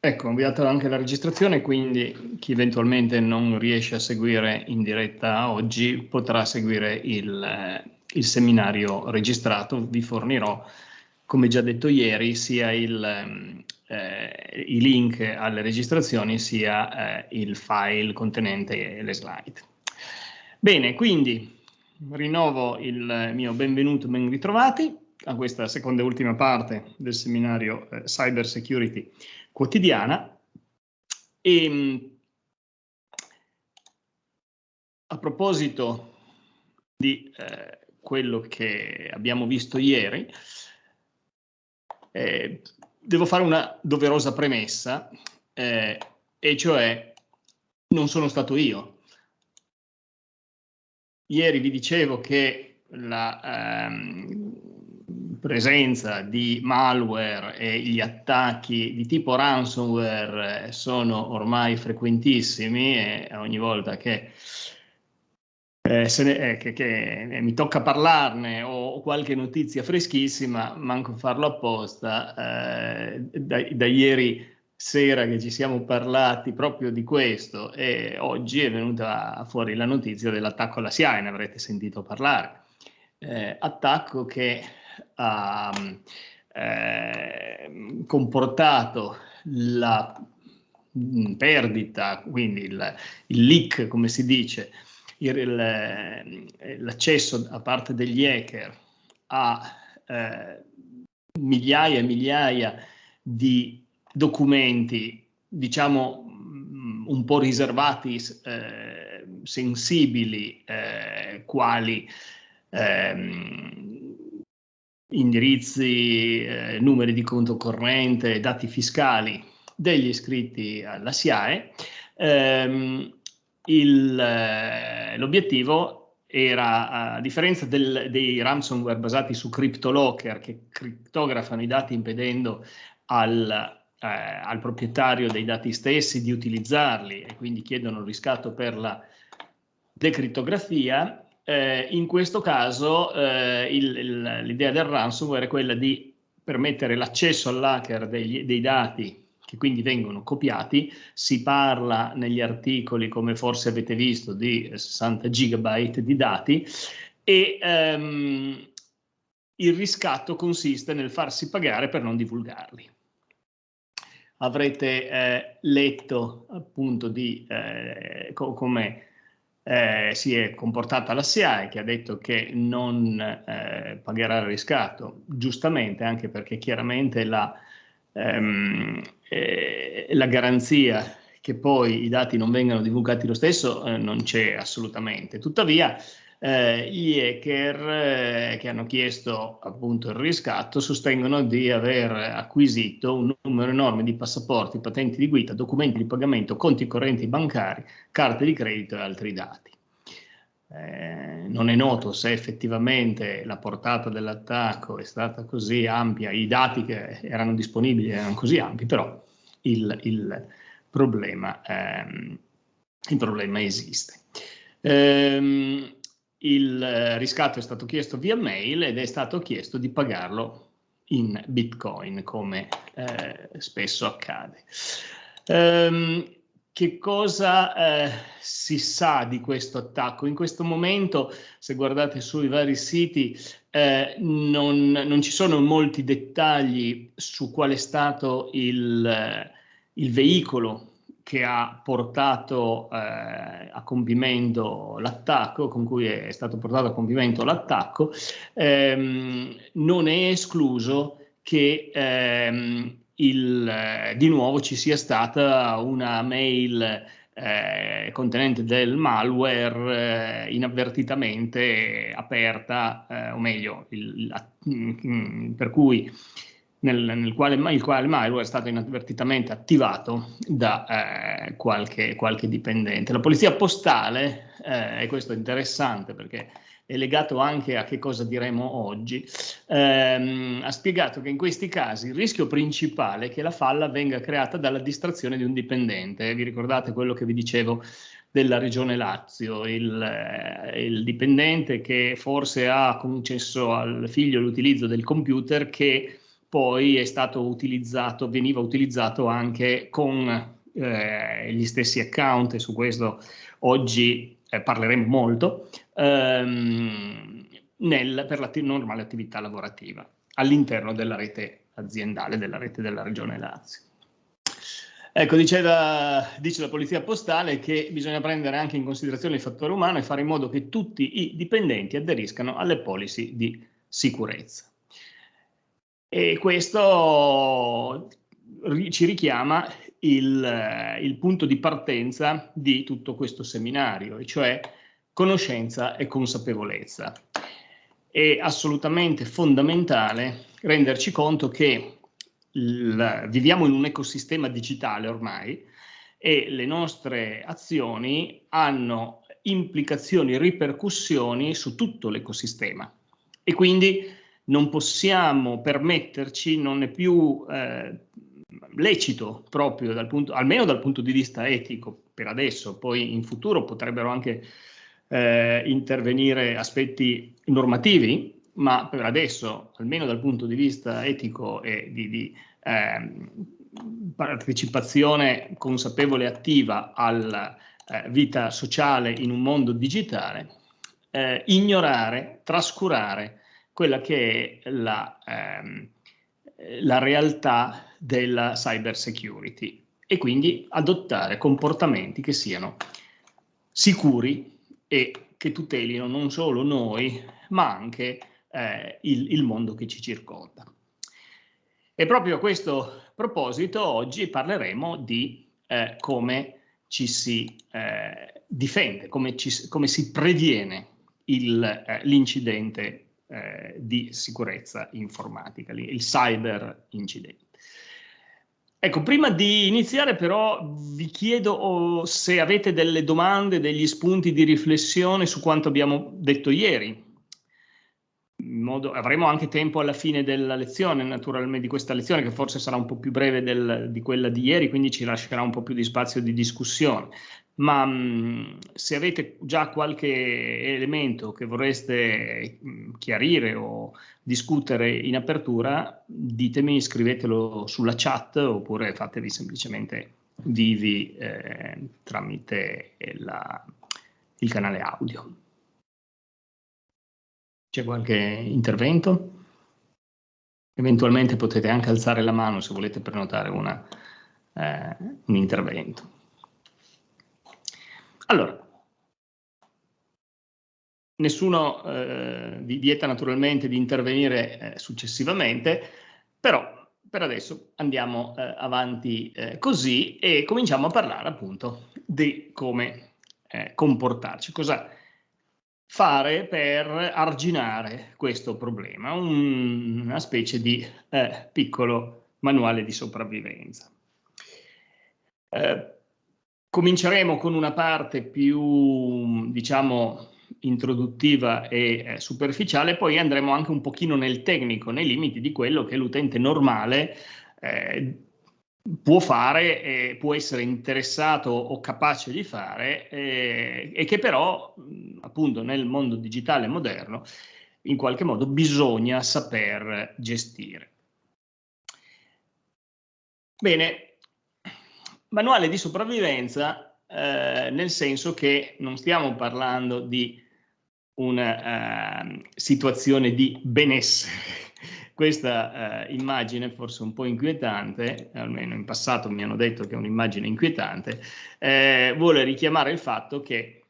Ecco, ho avviato anche la registrazione, quindi chi eventualmente non riesce a seguire in diretta oggi potrà seguire il seminario registrato. Vi fornirò, come già detto ieri, sia i link alle registrazioni sia il file contenente le slide. Bene, quindi rinnovo il mio benvenuto, ben ritrovati a questa seconda e ultima parte del seminario Cyber Security quotidiana. E a proposito di quello che abbiamo visto ieri, devo fare una doverosa premessa, e cioè non sono stato io. Ieri vi dicevo che la presenza di malware e gli attacchi di tipo ransomware sono ormai frequentissimi e ogni volta che mi tocca parlarne o qualche notizia freschissima, manco farlo apposta, da ieri sera che ci siamo parlati proprio di questo e oggi è venuta fuori la notizia dell'attacco alla SIAE, ne avrete sentito parlare. Attacco che ha comportato la perdita, quindi il leak, come si dice, l'accesso da parte degli hacker a migliaia e migliaia di documenti, diciamo un po' riservati, sensibili, quali indirizzi, numeri di conto corrente, dati fiscali degli iscritti alla SIAE. L'obiettivo era, a differenza dei ransomware basati su CryptoLocker che crittografano i dati impedendo al proprietario dei dati stessi di utilizzarli e quindi chiedono il riscatto per la decrittografia, in questo caso l'idea del ransomware è quella di permettere l'accesso all'hacker dei dati che quindi vengono copiati. Si parla negli articoli, come forse avete visto, di 60 gigabyte di dati e il riscatto consiste nel farsi pagare per non divulgarli. Avrete letto appunto di come si è comportata la SIAE, che ha detto che non pagherà il riscatto, giustamente, anche perché chiaramente la garanzia che poi i dati non vengano divulgati lo stesso non c'è assolutamente. Tuttavia gli hacker che hanno chiesto appunto il riscatto sostengono di aver acquisito un numero enorme di passaporti, patenti di guida, documenti di pagamento, conti correnti bancari, carte di credito e altri dati. Non è noto se effettivamente la portata dell'attacco è stata così ampia, i dati che erano disponibili erano così ampi, però il problema esiste. Il riscatto è stato chiesto via mail ed è stato chiesto di pagarlo in Bitcoin, come spesso accade. Che cosa si sa di questo attacco? In questo momento, se guardate sui vari siti, non ci sono molti dettagli su qual è stato il veicolo che ha portato a compimento l'attacco, con cui è stato portato a compimento l'attacco. Non è escluso che di nuovo ci sia stata una mail contenente del malware inavvertitamente aperta, o meglio, per cui il quale malware è stato inavvertitamente attivato da qualche dipendente. La polizia postale, e questo è interessante perché è legato anche a che cosa diremo oggi, ha spiegato che in questi casi il rischio principale è che la falla venga creata dalla distrazione di un dipendente. Vi ricordate quello che vi dicevo della Regione Lazio, il dipendente che forse ha concesso al figlio l'utilizzo del computer, che poi è stato utilizzato, veniva utilizzato anche con gli stessi account, e su questo oggi parleremo molto, per la normale attività lavorativa all'interno della rete aziendale, della rete della Regione Lazio. Ecco, dice la Polizia Postale che bisogna prendere anche in considerazione il fattore umano e fare in modo che tutti i dipendenti aderiscano alle policy di sicurezza. E questo ci richiama il punto di partenza di tutto questo seminario, e cioè conoscenza e consapevolezza. È assolutamente fondamentale renderci conto che viviamo in un ecosistema digitale ormai e le nostre azioni hanno implicazioni, ripercussioni su tutto l'ecosistema, e quindi non possiamo permetterci, non è più lecito proprio almeno dal punto di vista etico per adesso, poi in futuro potrebbero anche intervenire aspetti normativi, ma per adesso, almeno dal punto di vista etico e di partecipazione consapevole e attiva alla vita sociale in un mondo digitale, ignorare, trascurare quella che è la realtà della cyber security, e quindi adottare comportamenti che siano sicuri e che tutelino non solo noi, ma anche il mondo che ci circonda. E proprio a questo proposito oggi parleremo di come ci si difende, come si previene l'incidente di sicurezza informatica, il cyber incidente. Ecco, prima di iniziare però vi chiedo se avete delle domande, degli spunti di riflessione su quanto abbiamo detto ieri. Avremo anche tempo alla fine della lezione, naturalmente, di questa lezione, che forse sarà un po' più breve di quella di ieri, quindi ci lascerà un po' più di spazio di discussione. Ma se avete già qualche elemento che vorreste chiarire o discutere in apertura, ditemi, scrivetelo sulla chat oppure fatevi semplicemente vivi tramite il canale audio. C'è qualche intervento? Eventualmente potete anche alzare la mano se volete prenotare un intervento. Allora, nessuno vi vieta naturalmente di intervenire successivamente, però per adesso andiamo avanti così e cominciamo a parlare appunto di come comportarci, cosa fare per arginare questo problema, una specie di piccolo manuale di sopravvivenza. Cominceremo con una parte più, diciamo, introduttiva e superficiale, poi andremo anche un pochino nel tecnico, nei limiti di quello che l'utente normale può fare, può essere interessato o capace di fare, e che però appunto nel mondo digitale moderno in qualche modo bisogna saper gestire. Bene, manuale di sopravvivenza nel senso che non stiamo parlando di una situazione di benessere. Questa immagine, forse un po' inquietante, almeno in passato mi hanno detto che è un'immagine inquietante, vuole richiamare il fatto che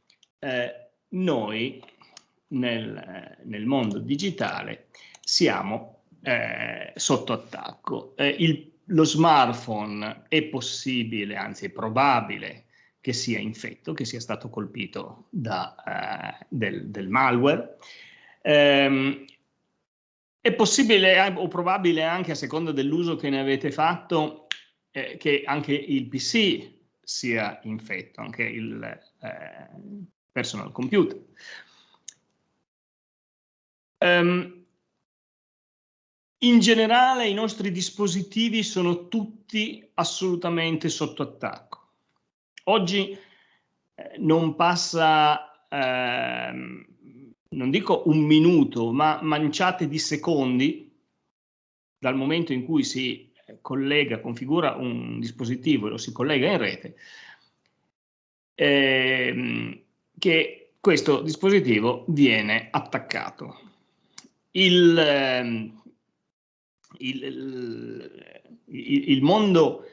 noi nel mondo digitale siamo sotto attacco. Lo smartphone è possibile, anzi è probabile che sia infetto, che sia stato colpito del malware. È possibile o probabile anche, a seconda dell'uso che ne avete fatto, che anche il PC sia infetto, anche il personal computer. In generale i nostri dispositivi sono tutti assolutamente sotto attacco. Oggi non passa, non dico un minuto, ma manciate di secondi dal momento in cui si configura un dispositivo e lo si collega in rete, che questo dispositivo viene attaccato. Il mondo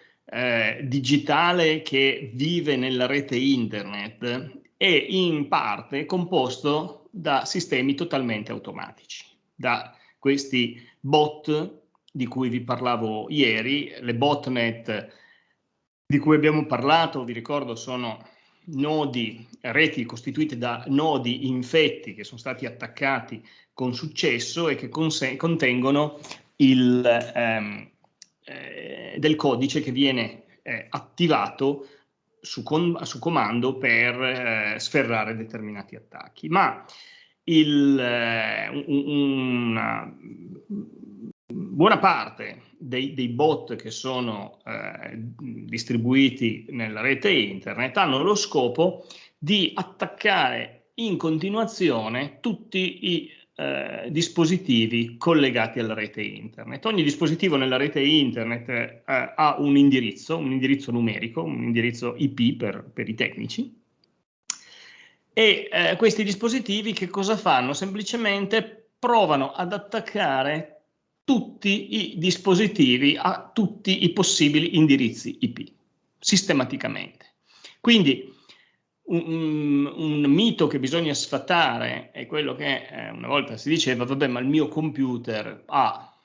digitale che vive nella rete internet è in parte composto da sistemi totalmente automatici, da questi bot di cui vi parlavo ieri. Le botnet di cui abbiamo parlato, vi ricordo, sono reti costituite da nodi infetti che sono stati attaccati con successo e che contengono del codice che viene attivato su comando per sferrare determinati attacchi. Ma una buona parte dei bot che sono distribuiti nella rete internet hanno lo scopo di attaccare in continuazione tutti i dispositivi collegati alla rete internet. Ogni dispositivo nella rete internet ha un indirizzo numerico, un indirizzo IP per i tecnici, e questi dispositivi che cosa fanno? Semplicemente provano ad attaccare tutti i dispositivi a tutti i possibili indirizzi IP, sistematicamente. Quindi un mito che bisogna sfatare è quello che una volta si diceva: vabbè, ma il mio computer ha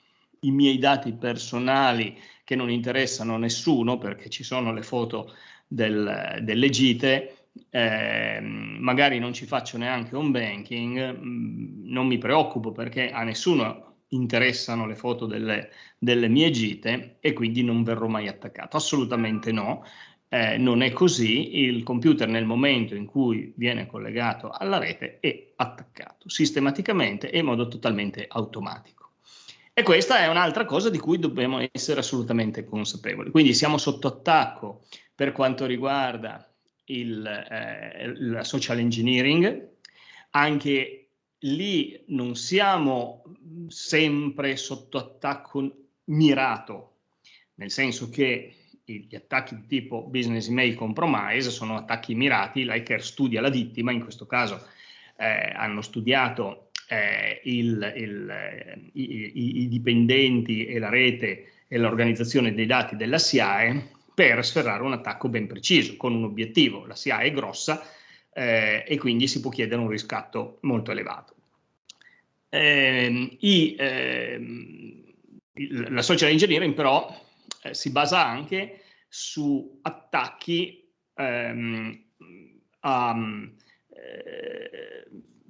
i miei dati personali che non interessano a nessuno, perché ci sono le foto delle gite, magari non ci faccio neanche home banking, non mi preoccupo perché a nessuno interessano le foto delle mie gite e quindi non verrò mai attaccato. Assolutamente no. Non è così. Il computer, nel momento in cui viene collegato alla rete, è attaccato sistematicamente e in modo totalmente automatico. E questa è un'altra cosa di cui dobbiamo essere assolutamente consapevoli. Quindi siamo sotto attacco per quanto riguarda il social engineering. Anche lì non siamo sempre sotto attacco mirato, nel senso che gli attacchi di tipo business email compromise sono attacchi mirati. L'hacker studia la vittima, in questo caso hanno studiato i dipendenti e la rete e l'organizzazione dei dati della SIAE per sferrare un attacco ben preciso, con un obiettivo. La SIAE è grossa e quindi si può chiedere un riscatto molto elevato. La social engineering però si basa anche su attacchi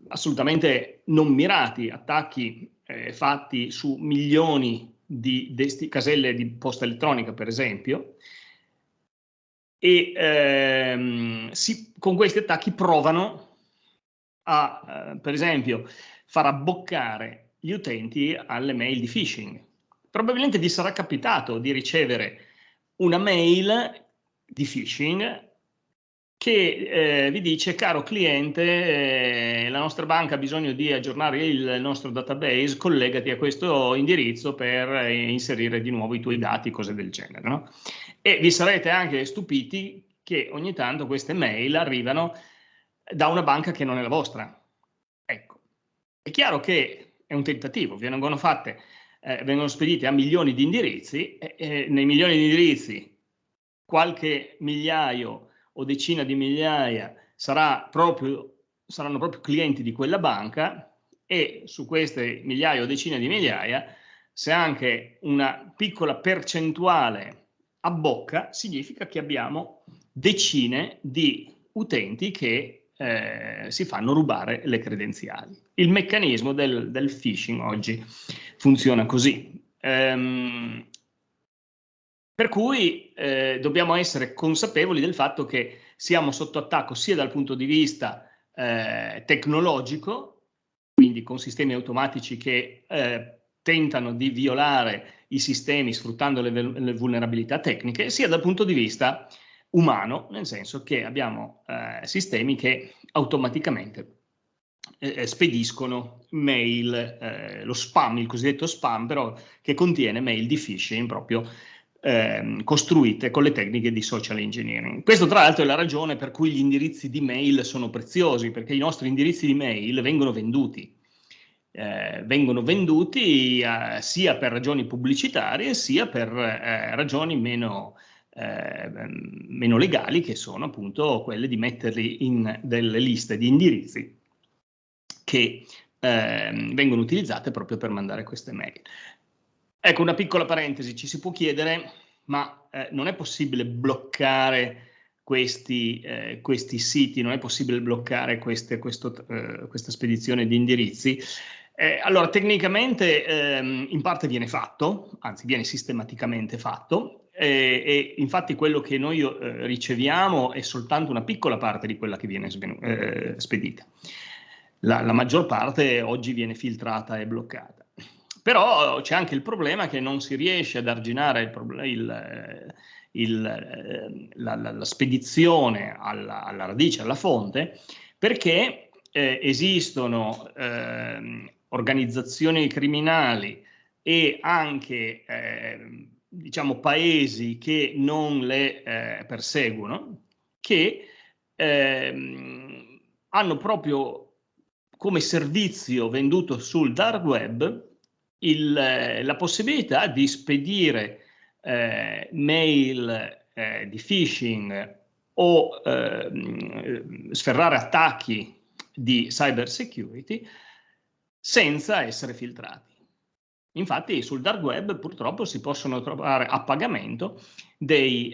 assolutamente non mirati, attacchi fatti su milioni di caselle di posta elettronica, per esempio, e con questi attacchi provano a, per esempio, far abboccare gli utenti alle mail di phishing. Probabilmente vi sarà capitato di ricevere una mail di phishing che vi dice: caro cliente, la nostra banca ha bisogno di aggiornare il nostro database, collegati a questo indirizzo per inserire di nuovo i tuoi dati, cose del genere, no? E vi sarete anche stupiti che ogni tanto queste mail arrivano da una banca che non è la vostra. Ecco, è chiaro che è un tentativo, vengono spedite a milioni di indirizzi, e nei milioni di indirizzi qualche migliaio o decina di migliaia saranno proprio clienti di quella banca, e su queste migliaia o decine di migliaia, se anche una piccola percentuale abbocca, significa che abbiamo decine di utenti che si fanno rubare le credenziali. Il meccanismo del phishing oggi funziona così. Per cui dobbiamo essere consapevoli del fatto che siamo sotto attacco sia dal punto di vista tecnologico, quindi con sistemi automatici che tentano di violare i sistemi sfruttando le vulnerabilità tecniche, sia dal punto di vista umano, nel senso che abbiamo sistemi che automaticamente spediscono mail, lo spam, il cosiddetto spam, però che contiene mail di phishing proprio costruite con le tecniche di social engineering. Questo tra l'altro è la ragione per cui gli indirizzi di mail sono preziosi, perché i nostri indirizzi di mail vengono venduti sia per ragioni pubblicitarie sia per ragioni meno legali, che sono appunto quelle di metterli in delle liste di indirizzi che vengono utilizzate proprio per mandare queste mail. Ecco, una piccola parentesi, ci si può chiedere, ma non è possibile bloccare questi siti, non è possibile bloccare questa spedizione di indirizzi? Allora, tecnicamente in parte viene fatto, anzi viene sistematicamente fatto, e infatti quello che noi riceviamo è soltanto una piccola parte di quella che viene spedita. La maggior parte oggi viene filtrata e bloccata. Però c'è anche il problema che non si riesce ad arginare la spedizione alla radice, alla fonte, perché esistono organizzazioni criminali e anche diciamo paesi che non le perseguono, che hanno proprio come servizio venduto sul dark web la possibilità di spedire mail di phishing o sferrare attacchi di cyber security senza essere filtrati. Infatti sul dark web purtroppo si possono trovare a pagamento dei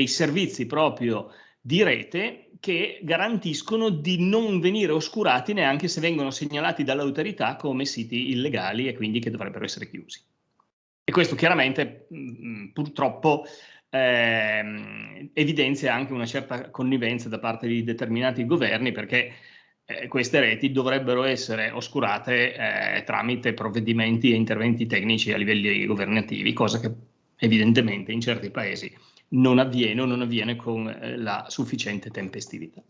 servizi proprio di rete che garantiscono di non venire oscurati neanche se vengono segnalati dall'autorità come siti illegali e quindi che dovrebbero essere chiusi. E questo chiaramente purtroppo evidenzia anche una certa connivenza da parte di determinati governi, perché queste reti dovrebbero essere oscurate tramite provvedimenti e interventi tecnici a livelli governativi, cosa che evidentemente in certi paesi non avviene o non avviene con la sufficiente tempestività.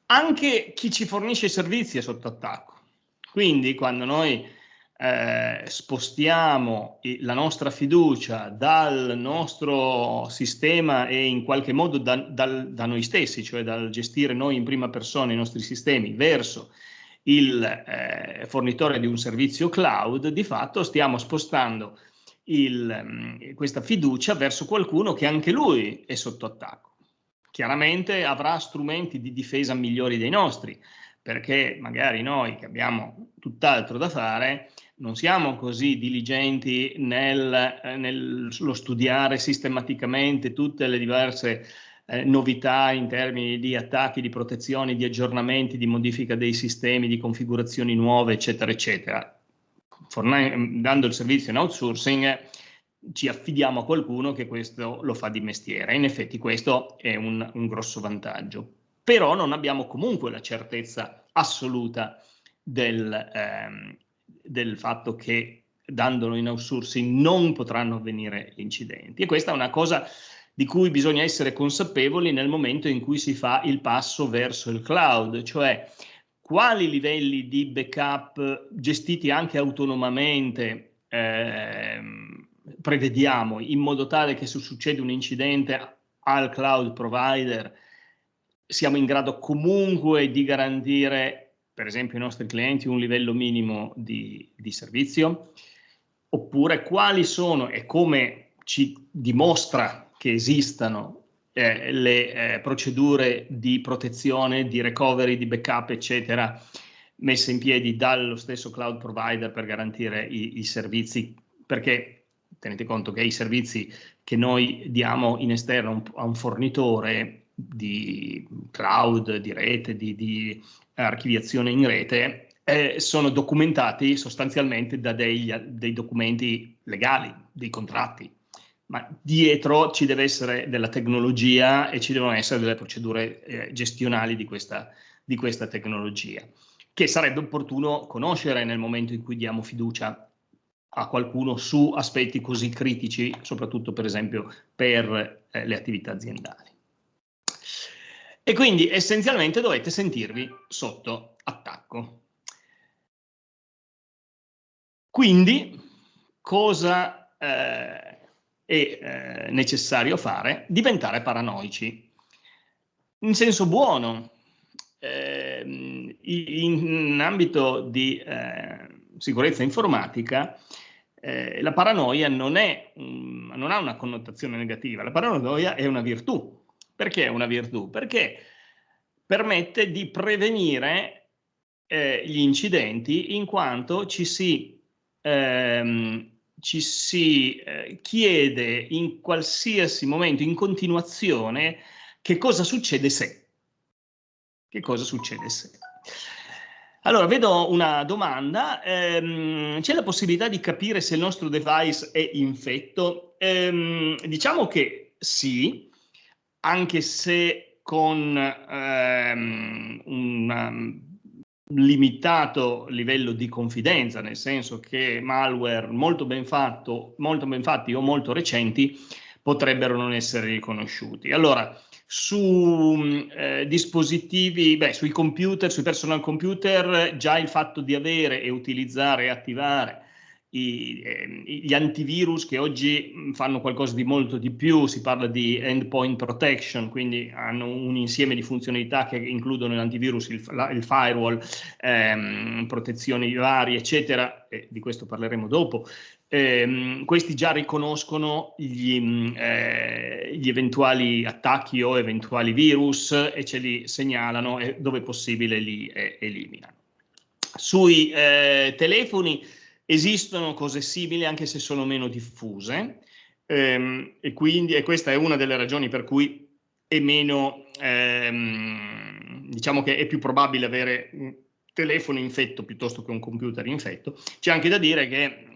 Anche chi ci fornisce i servizi è sotto attacco. Quindi quando noi spostiamo la nostra fiducia dal nostro sistema e in qualche modo da noi stessi, cioè dal gestire noi in prima persona i nostri sistemi, verso il fornitore di un servizio cloud, di fatto stiamo spostando questa fiducia verso qualcuno che anche lui è sotto attacco. Chiaramente avrà strumenti di difesa migliori dei nostri, perché magari noi che abbiamo tutt'altro da fare non siamo così diligenti nello studiare sistematicamente tutte le diverse novità in termini di attacchi, di protezioni, di aggiornamenti, di modifica dei sistemi, di configurazioni nuove, eccetera, eccetera. Dando il servizio in outsourcing ci affidiamo a qualcuno che questo lo fa di mestiere. In effetti questo è un grosso vantaggio. Però non abbiamo comunque la certezza assoluta del fatto che dandolo in outsourcing non potranno avvenire incidenti. E questa è una cosa di cui bisogna essere consapevoli nel momento in cui si fa il passo verso il cloud, cioè quali livelli di backup gestiti anche autonomamente prevediamo, in modo tale che se succede un incidente al cloud provider siamo in grado comunque di garantire, per esempio, ai nostri clienti un livello minimo di servizio, oppure quali sono e come ci dimostra che esistano le procedure di protezione, di recovery, di backup, eccetera, messe in piedi dallo stesso cloud provider per garantire i servizi, perché tenete conto che i servizi che noi diamo in esterno a un fornitore di cloud, di rete, di archiviazione in rete, sono documentati sostanzialmente da dei documenti legali, dei contratti, ma dietro ci deve essere della tecnologia e ci devono essere delle procedure gestionali di questa tecnologia, che sarebbe opportuno conoscere nel momento in cui diamo fiducia a qualcuno su aspetti così critici, soprattutto per esempio per le attività aziendali. E quindi essenzialmente dovete sentirvi sotto attacco. Quindi cosa è necessario fare? Diventare paranoici. In senso buono. In ambito di sicurezza informatica, la paranoia non ha una connotazione negativa, la paranoia è una virtù. Perché è una virtù? Perché permette di prevenire gli incidenti, in quanto ci si chiede in qualsiasi momento, in continuazione, che cosa succede se. Che cosa succede se. Allora, vedo una domanda. C'è la possibilità di capire se il nostro device è infetto? Diciamo che sì, anche se con un limitato livello di confidenza, nel senso che malware molto ben fatti o molto recenti potrebbero non essere riconosciuti. Allora, su dispositivi, sui computer, sui personal computer, già il fatto di avere e utilizzare e attivare gli antivirus, che oggi fanno qualcosa di molto di più, si parla di endpoint protection, quindi hanno un insieme di funzionalità che includono l'antivirus, il firewall, protezioni varie, eccetera, e di questo parleremo dopo. Questi già riconoscono gli eventuali attacchi o eventuali virus e ce li segnalano e dove possibile li eliminano. Sui telefoni esistono cose simili, anche se sono meno diffuse, e questa è una delle ragioni per cui è meno, diciamo che è più probabile avere un telefono infetto piuttosto che un computer infetto. C'è anche da dire che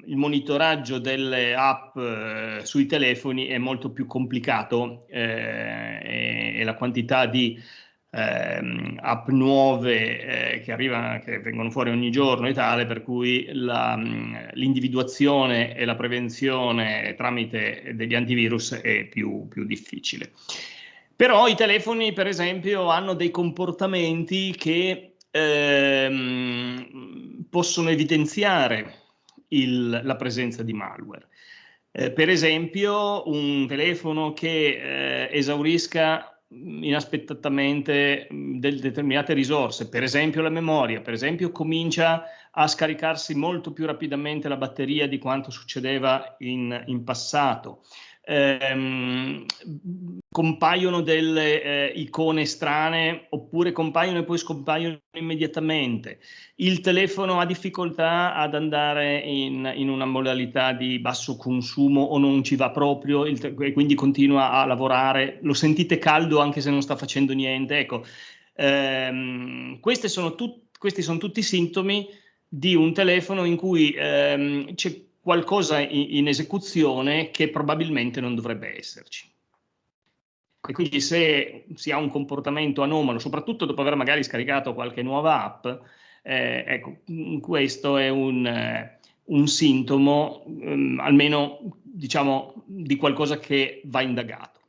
il monitoraggio delle app sui telefoni è molto più complicato e la quantità di app nuove che vengono fuori ogni giorno e tale, per cui l'individuazione e la prevenzione tramite degli antivirus è più difficile. Però i telefoni, per esempio, hanno dei comportamenti che possono evidenziare la presenza di malware. Per esempio, un telefono che esaurisca inaspettatamente determinate risorse, per esempio la memoria, per esempio comincia a scaricarsi molto più rapidamente la batteria di quanto succedeva in passato. Compaiono delle icone strane, oppure compaiono e poi scompaiono immediatamente. Il telefono ha difficoltà ad andare in una modalità di basso consumo o non ci va proprio, e quindi continua a lavorare. Lo sentite caldo anche se non sta facendo niente. Ecco, questi sono tutti sintomi di un telefono in cui c'è qualcosa in esecuzione che probabilmente non dovrebbe esserci. E quindi se si ha un comportamento anomalo, soprattutto dopo aver magari scaricato qualche nuova app, ecco, questo è un sintomo, almeno diciamo, di qualcosa che va indagato.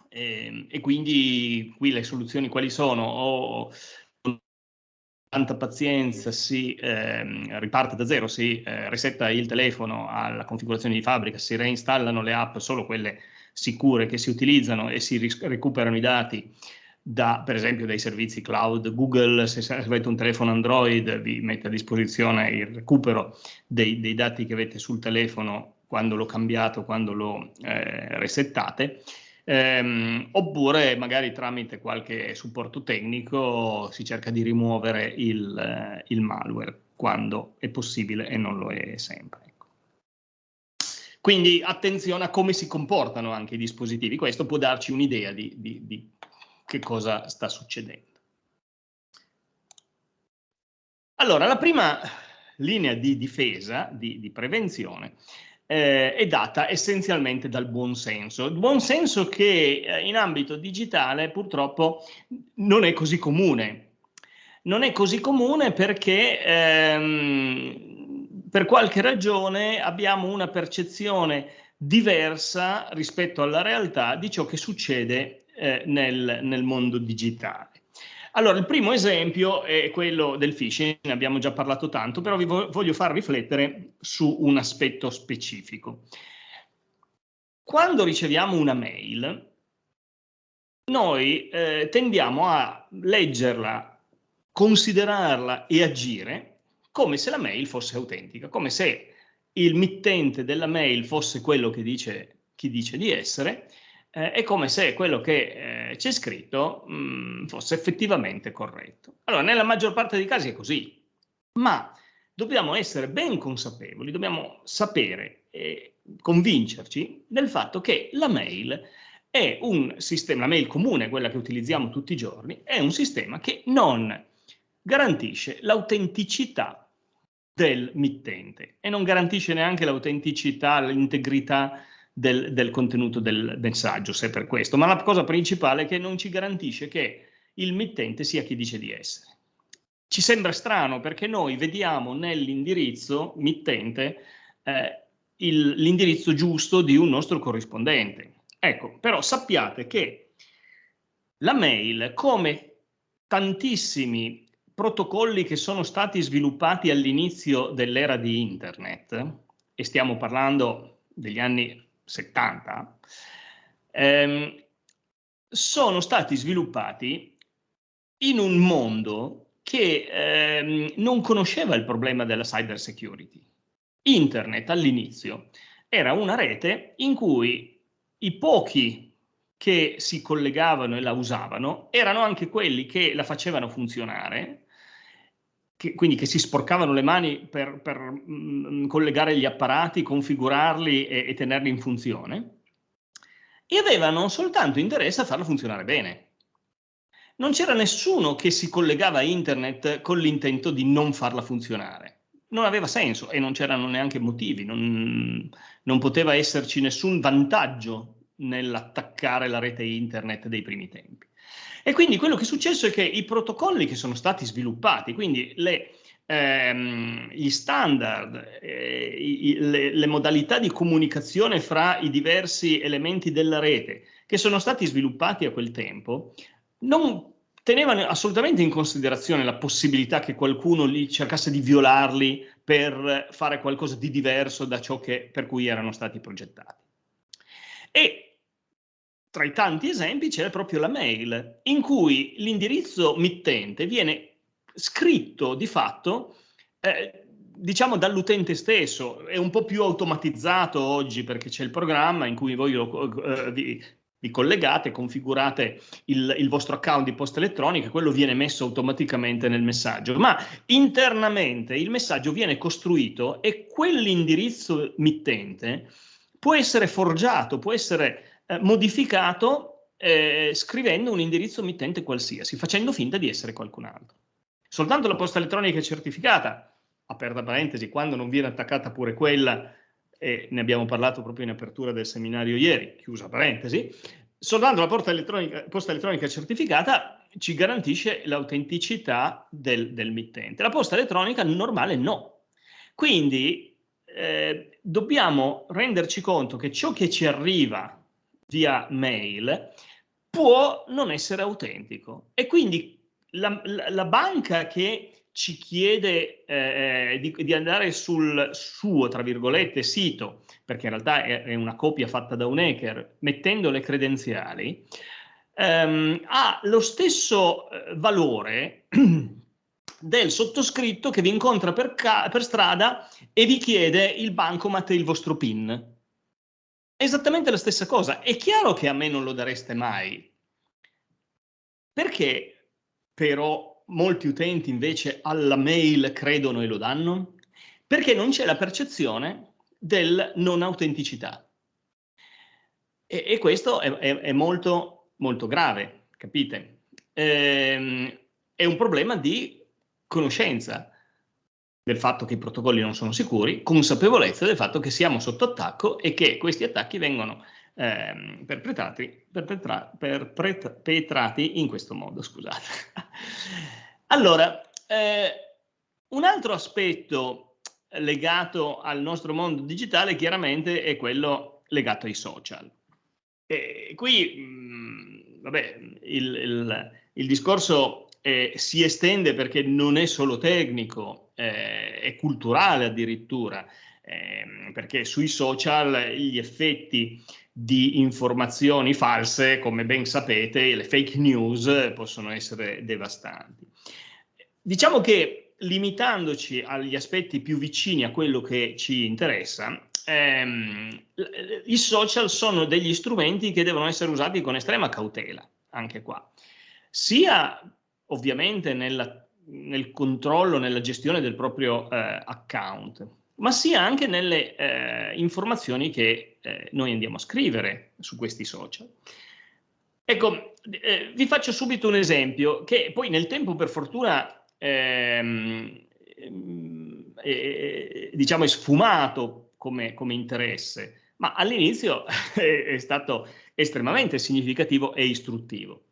E quindi qui le soluzioni quali sono? O tanta pazienza, si riparte da zero, si resetta il telefono alla configurazione di fabbrica, si reinstallano le app, solo quelle sicure che si utilizzano, e si recuperano i dati per esempio dai servizi cloud. Google, se avete un telefono Android, vi mette a disposizione il recupero dei dati che avete sul telefono quando lo cambiate o quando lo resettate. Oppure magari tramite qualche supporto tecnico si cerca di rimuovere il malware quando è possibile, e non lo è sempre. Ecco. Quindi attenzione a come si comportano anche i dispositivi, questo può darci un'idea di che cosa sta succedendo. Allora, la prima linea di difesa, di prevenzione, è data essenzialmente dal buonsenso. Il buonsenso che in ambito digitale purtroppo non è così comune. Non è così comune perché per qualche ragione abbiamo una percezione diversa rispetto alla realtà di ciò che succede nel mondo digitale. Allora, il primo esempio è quello del phishing, ne abbiamo già parlato tanto, però vi voglio far riflettere su un aspetto specifico. Quando riceviamo una mail, noi tendiamo a leggerla, considerarla e agire come se la mail fosse autentica, come se il mittente della mail fosse quello che chi dice di essere, è come se quello che c'è scritto fosse effettivamente corretto. Allora, nella maggior parte dei casi è così, ma dobbiamo essere ben consapevoli, dobbiamo sapere e convincerci del fatto che la mail è un sistema, la mail comune, quella che utilizziamo tutti i giorni, è un sistema che non garantisce l'autenticità del mittente e non garantisce neanche l'autenticità, l'integrità del contenuto del messaggio, se per questo, ma la cosa principale è che non ci garantisce che il mittente sia chi dice di essere. Ci sembra strano perché noi vediamo nell'indirizzo mittente l'indirizzo giusto di un nostro corrispondente. Ecco, però sappiate che la mail, come tantissimi protocolli che sono stati sviluppati all'inizio dell'era di Internet, e stiamo parlando degli anni 70, sono stati sviluppati in un mondo che non conosceva il problema della cyber security. Internet all'inizio era una rete in cui i pochi che si collegavano e la usavano erano anche quelli che la facevano funzionare, quindi che si sporcavano le mani per collegare gli apparati, configurarli e tenerli in funzione, e avevano soltanto interesse a farla funzionare bene. Non c'era nessuno che si collegava a internet con l'intento di non farla funzionare. Non aveva senso e non c'erano neanche motivi, non poteva esserci nessun vantaggio nell'attaccare la rete internet dei primi tempi. E quindi quello che è successo è che i protocolli che sono stati sviluppati, quindi gli standard, le modalità di comunicazione fra i diversi elementi della rete che sono stati sviluppati a quel tempo, non tenevano assolutamente in considerazione la possibilità che qualcuno lì cercasse di violarli per fare qualcosa di diverso da ciò per cui erano stati progettati. E tra i tanti esempi c'è proprio la mail, in cui l'indirizzo mittente viene scritto di fatto diciamo dall'utente stesso. È un po' più automatizzato oggi perché c'è il programma in cui voi vi collegate, configurate il vostro account di posta elettronica, quello viene messo automaticamente nel messaggio, ma internamente il messaggio viene costruito e quell'indirizzo mittente può essere forgiato, può essere modificato scrivendo un indirizzo mittente qualsiasi, facendo finta di essere qualcun altro. Soltanto la posta elettronica certificata, aperta parentesi, quando non viene attaccata pure quella, e ne abbiamo parlato proprio in apertura del seminario ieri, chiusa parentesi, soltanto la posta elettronica certificata ci garantisce l'autenticità del mittente. La posta elettronica normale no. Quindi dobbiamo renderci conto che ciò che ci arriva via mail può non essere autentico e quindi la banca che ci chiede di andare sul suo, tra virgolette, sito, perché in realtà è una copia fatta da un hacker, mettendo le credenziali, ha lo stesso valore del sottoscritto che vi incontra per strada e vi chiede il bancomat e il vostro PIN. È esattamente la stessa cosa. È chiaro che a me non lo dareste mai. Perché però molti utenti invece alla mail credono e lo danno? Perché non c'è la percezione del non autenticità. E questo è molto, molto grave, capite? È un problema di conoscenza del fatto che i protocolli non sono sicuri, consapevolezza del fatto che siamo sotto attacco e che questi attacchi vengono perpetrati in questo modo, scusate. Allora, un altro aspetto legato al nostro mondo digitale chiaramente è quello legato ai social. E qui, vabbè, il discorso si estende perché non è solo tecnico, è culturale addirittura, perché sui social gli effetti di informazioni false, come ben sapete, le fake news possono essere devastanti. Diciamo che limitandoci agli aspetti più vicini a quello che ci interessa, i social sono degli strumenti che devono essere usati con estrema cautela, anche qua, sia ovviamente nel controllo, nella gestione del proprio account, ma sia anche nelle informazioni che noi andiamo a scrivere su questi social. Ecco, vi faccio subito un esempio che poi nel tempo per fortuna diciamo è sfumato come interesse, ma all'inizio è stato estremamente significativo e istruttivo.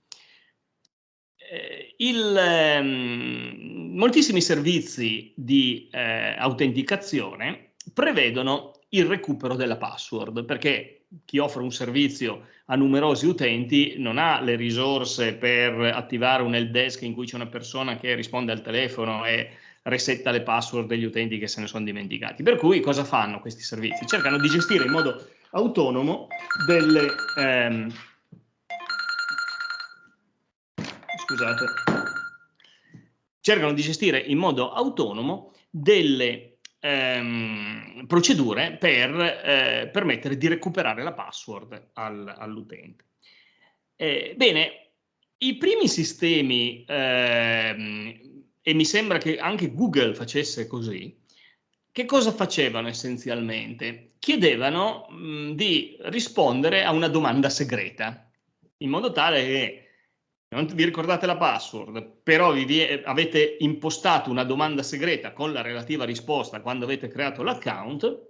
Moltissimi servizi di autenticazione prevedono il recupero della password, perché chi offre un servizio a numerosi utenti non ha le risorse per attivare un help desk in cui c'è una persona che risponde al telefono e resetta le password degli utenti che se ne sono dimenticati. Per cui cosa fanno questi servizi? Cercano di gestire in modo autonomo delle scusate, cercano di gestire in modo autonomo delle procedure per permettere di recuperare la password all'utente. Bene, i primi sistemi, e mi sembra che anche Google facesse così, che cosa facevano essenzialmente? Chiedevano di rispondere a una domanda segreta, in modo tale che non vi ricordate la password, però avete impostato una domanda segreta con la relativa risposta quando avete creato l'account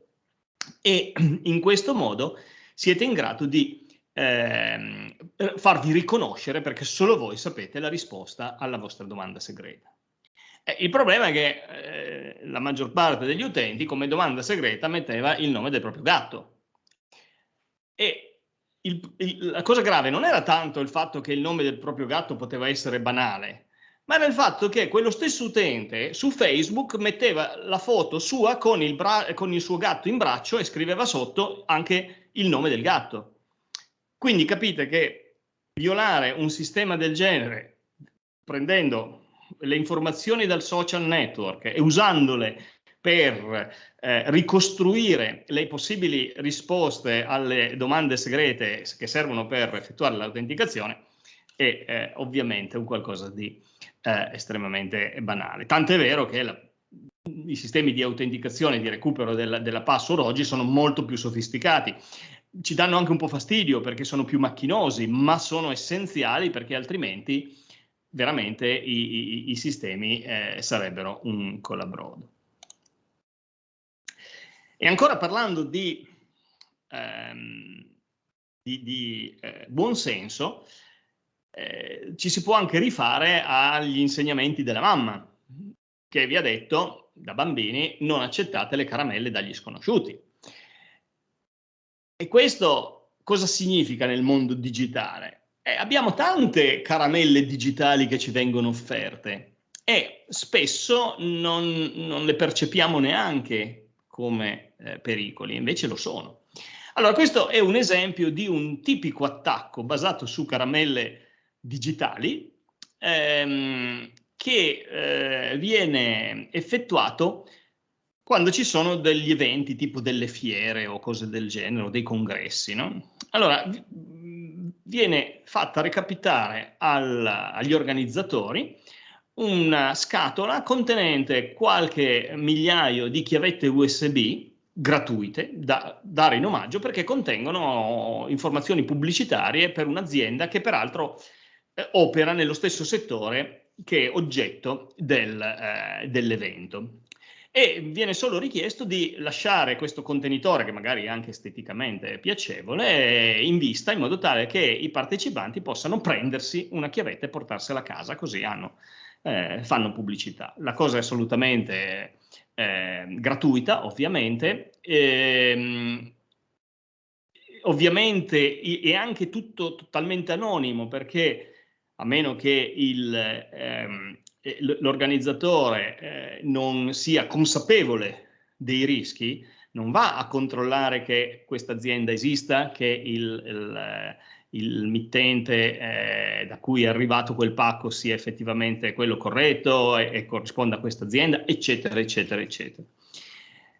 e in questo modo siete in grado di farvi riconoscere perché solo voi sapete la risposta alla vostra domanda segreta. Il problema è che la maggior parte degli utenti come domanda segreta metteva il nome del proprio gatto. E la cosa grave non era tanto il fatto che il nome del proprio gatto poteva essere banale, ma era il fatto che quello stesso utente su Facebook metteva la foto sua con il suo gatto in braccio e scriveva sotto anche il nome del gatto. Quindi capite che violare un sistema del genere, prendendo le informazioni dal social network e usandole per ricostruire le possibili risposte alle domande segrete che servono per effettuare l'autenticazione è ovviamente un qualcosa di estremamente banale. Tant'è vero che i sistemi di autenticazione e di recupero della password oggi sono molto più sofisticati. Ci danno anche un po' fastidio perché sono più macchinosi, ma sono essenziali perché altrimenti veramente i sistemi sarebbero un colabrodo. E ancora parlando di buon senso, ci si può anche rifare agli insegnamenti della mamma, che vi ha detto da bambini non accettate le caramelle dagli sconosciuti. E questo cosa significa nel mondo digitale? Abbiamo tante caramelle digitali che ci vengono offerte e spesso non le percepiamo neanche come pericoli, invece lo sono. Allora, questo è un esempio di un tipico attacco basato su caramelle digitali che viene effettuato quando ci sono degli eventi tipo delle fiere o cose del genere o dei congressi, no? Allora viene fatta recapitare agli organizzatori una scatola contenente qualche migliaio di chiavette USB gratuite da dare in omaggio perché contengono informazioni pubblicitarie per un'azienda che peraltro opera nello stesso settore che è oggetto dell'evento. E viene solo richiesto di lasciare questo contenitore, che magari è anche esteticamente piacevole, in vista in modo tale che i partecipanti possano prendersi una chiavetta e portarsela a casa, così fanno pubblicità. La cosa è assolutamente gratuita, ovviamente, ovviamente è anche tutto totalmente anonimo, perché a meno che l'organizzatore non sia consapevole dei rischi, non va a controllare che questa azienda esista, che il mittente da cui è arrivato quel pacco sia effettivamente quello corretto e corrisponda a questa azienda, eccetera, eccetera, eccetera.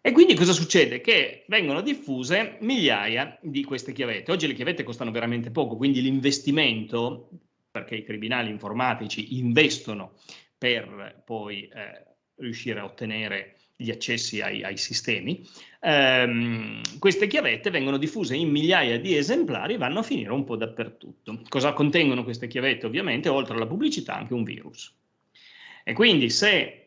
E quindi cosa succede? Che vengono diffuse migliaia di queste chiavette. Oggi le chiavette costano veramente poco, quindi l'investimento, perché i criminali informatici investono per poi riuscire a ottenere gli accessi ai sistemi, queste chiavette vengono diffuse in migliaia di esemplari e vanno a finire un po' dappertutto. Cosa contengono queste chiavette? Ovviamente, oltre alla pubblicità, anche un virus. E quindi se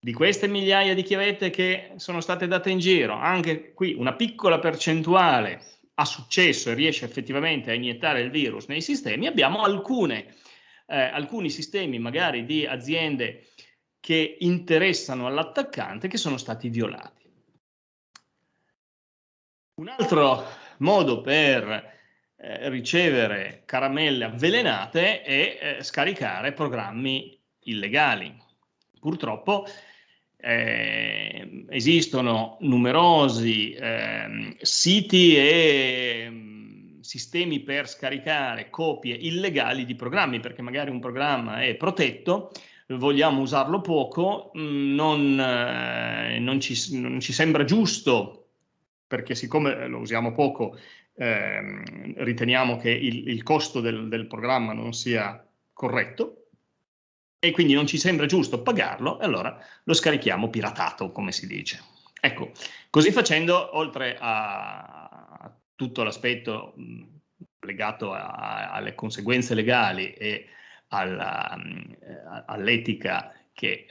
di queste migliaia di chiavette che sono state date in giro, anche qui una piccola percentuale ha successo e riesce effettivamente a iniettare il virus nei sistemi, abbiamo alcuni sistemi magari di aziende che interessano all'attaccante che sono stati violati. Un altro modo per ricevere caramelle avvelenate è scaricare programmi illegali. Purtroppo esistono numerosi siti e sistemi per scaricare copie illegali di programmi, perché magari un programma è protetto, vogliamo usarlo poco, non ci sembra giusto, perché siccome lo usiamo poco, riteniamo che il costo del programma non sia corretto, e quindi non ci sembra giusto pagarlo, e allora lo scarichiamo piratato, come si dice. Ecco, così facendo, oltre a tutto l'aspetto legato alle conseguenze legali e all'etica che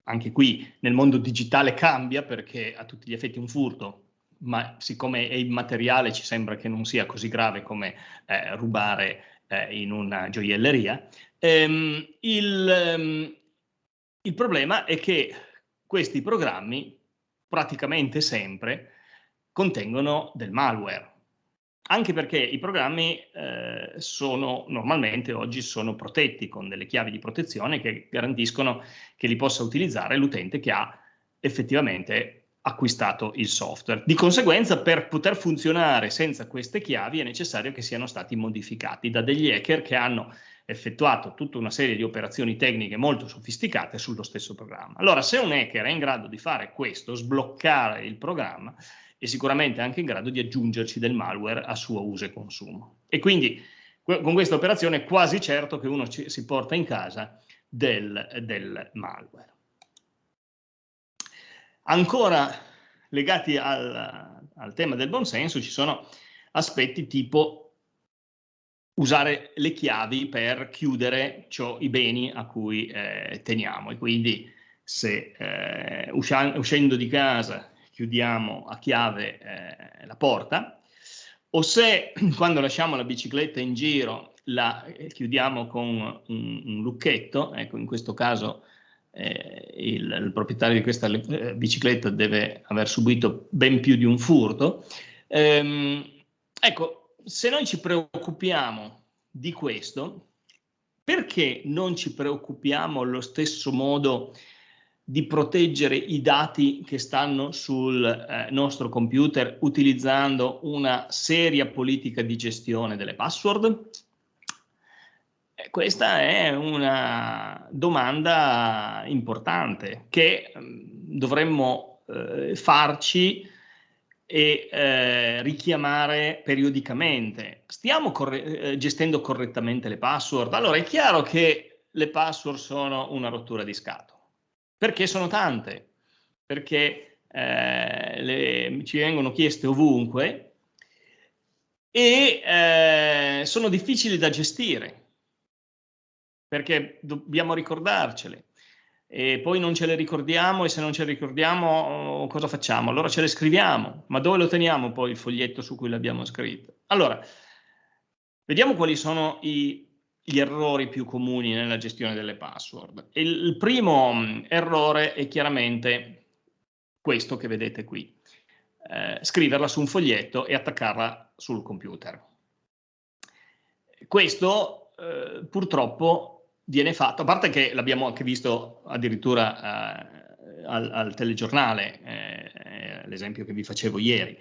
anche qui nel mondo digitale cambia, perché a tutti gli effetti è un furto, ma siccome è immateriale ci sembra che non sia così grave come rubare in una gioielleria. Il problema è che questi programmi praticamente sempre contengono del malware, anche perché i programmi normalmente oggi sono protetti con delle chiavi di protezione che garantiscono che li possa utilizzare l'utente che ha effettivamente acquistato il software. Di conseguenza, per poter funzionare senza queste chiavi è necessario che siano stati modificati da degli hacker che hanno effettuato tutta una serie di operazioni tecniche molto sofisticate sullo stesso programma. Allora, se un hacker è in grado di fare questo, sbloccare il programma, è sicuramente anche in grado di aggiungerci del malware a suo uso e consumo. E quindi con questa operazione è quasi certo che uno si porta in casa del malware. Ancora legati al tema del buonsenso ci sono aspetti tipo usare le chiavi per chiudere i beni a cui teniamo, e quindi se uscendo di casa chiudiamo a chiave la porta, o se quando lasciamo la bicicletta in giro la chiudiamo con un lucchetto. Ecco, in questo caso il proprietario di questa bicicletta deve aver subito ben più di un furto. Ecco, se noi ci preoccupiamo di questo, perché non ci preoccupiamo allo stesso modo di proteggere i dati che stanno sul nostro computer utilizzando una seria politica di gestione delle password? Questa è una domanda importante che dovremmo farci e richiamare periodicamente. Stiamo gestendo correttamente le password? Allora, è chiaro che le password sono una rottura di scatole. Perché sono tante? Perché ci vengono chieste ovunque e sono difficili da gestire, perché dobbiamo ricordarcele. E poi non ce le ricordiamo, e se non ce le ricordiamo cosa facciamo? Allora ce le scriviamo, ma dove lo teniamo poi il foglietto su cui l'abbiamo scritto? Allora, vediamo quali sono gli errori più comuni nella gestione delle password. Il primo errore è chiaramente questo che vedete qui. scriverla su un foglietto e attaccarla sul computer. Questo purtroppo viene fatto, a parte che l'abbiamo anche visto addirittura al telegiornale, l'esempio che vi facevo ieri,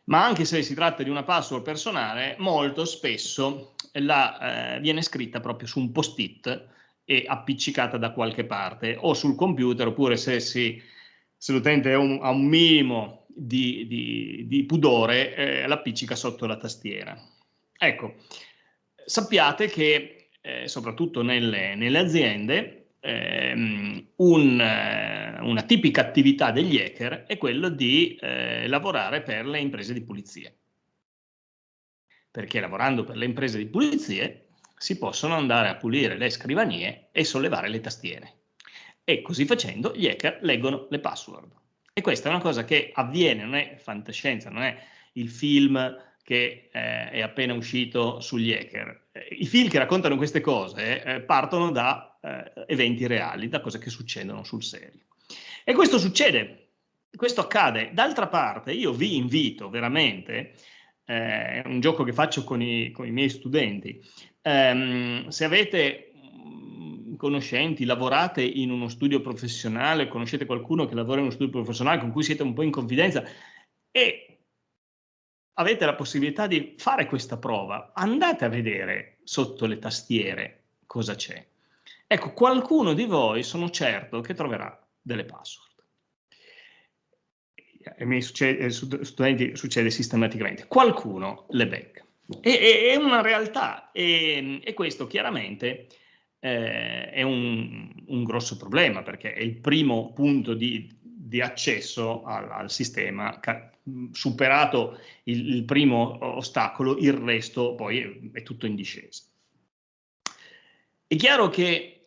ma anche se si tratta di una password personale, molto spesso viene scritta proprio su un post-it e appiccicata da qualche parte, o sul computer, oppure se l'utente ha un minimo di pudore, l'appiccica sotto la tastiera. Ecco, sappiate che soprattutto nelle aziende una tipica attività degli hacker è quello di lavorare per le imprese di pulizie, perché lavorando per le imprese di pulizie si possono andare a pulire le scrivanie e sollevare le tastiere, e così facendo gli hacker leggono le password. E questa è una cosa che avviene, non è fantascienza, non è il film che è appena uscito sugli hacker. I film che raccontano queste cose partono da eventi reali, da cose che succedono sul serio. E questo succede, questo accade. D'altra parte io vi invito veramente, è un gioco che faccio con i miei studenti, se avete conoscenti, lavorate in uno studio professionale, conoscete qualcuno che lavora in uno studio professionale con cui siete un po' in confidenza e avete la possibilità di fare questa prova, andate a vedere sotto le tastiere cosa c'è. Ecco, qualcuno di voi sono certo che troverà delle password. Ai miei studenti succede sistematicamente. Qualcuno le becca. È una realtà e questo chiaramente è un grosso problema, perché è il primo punto di accesso al sistema. Superato il primo ostacolo, il resto poi è tutto in discesa. È chiaro che,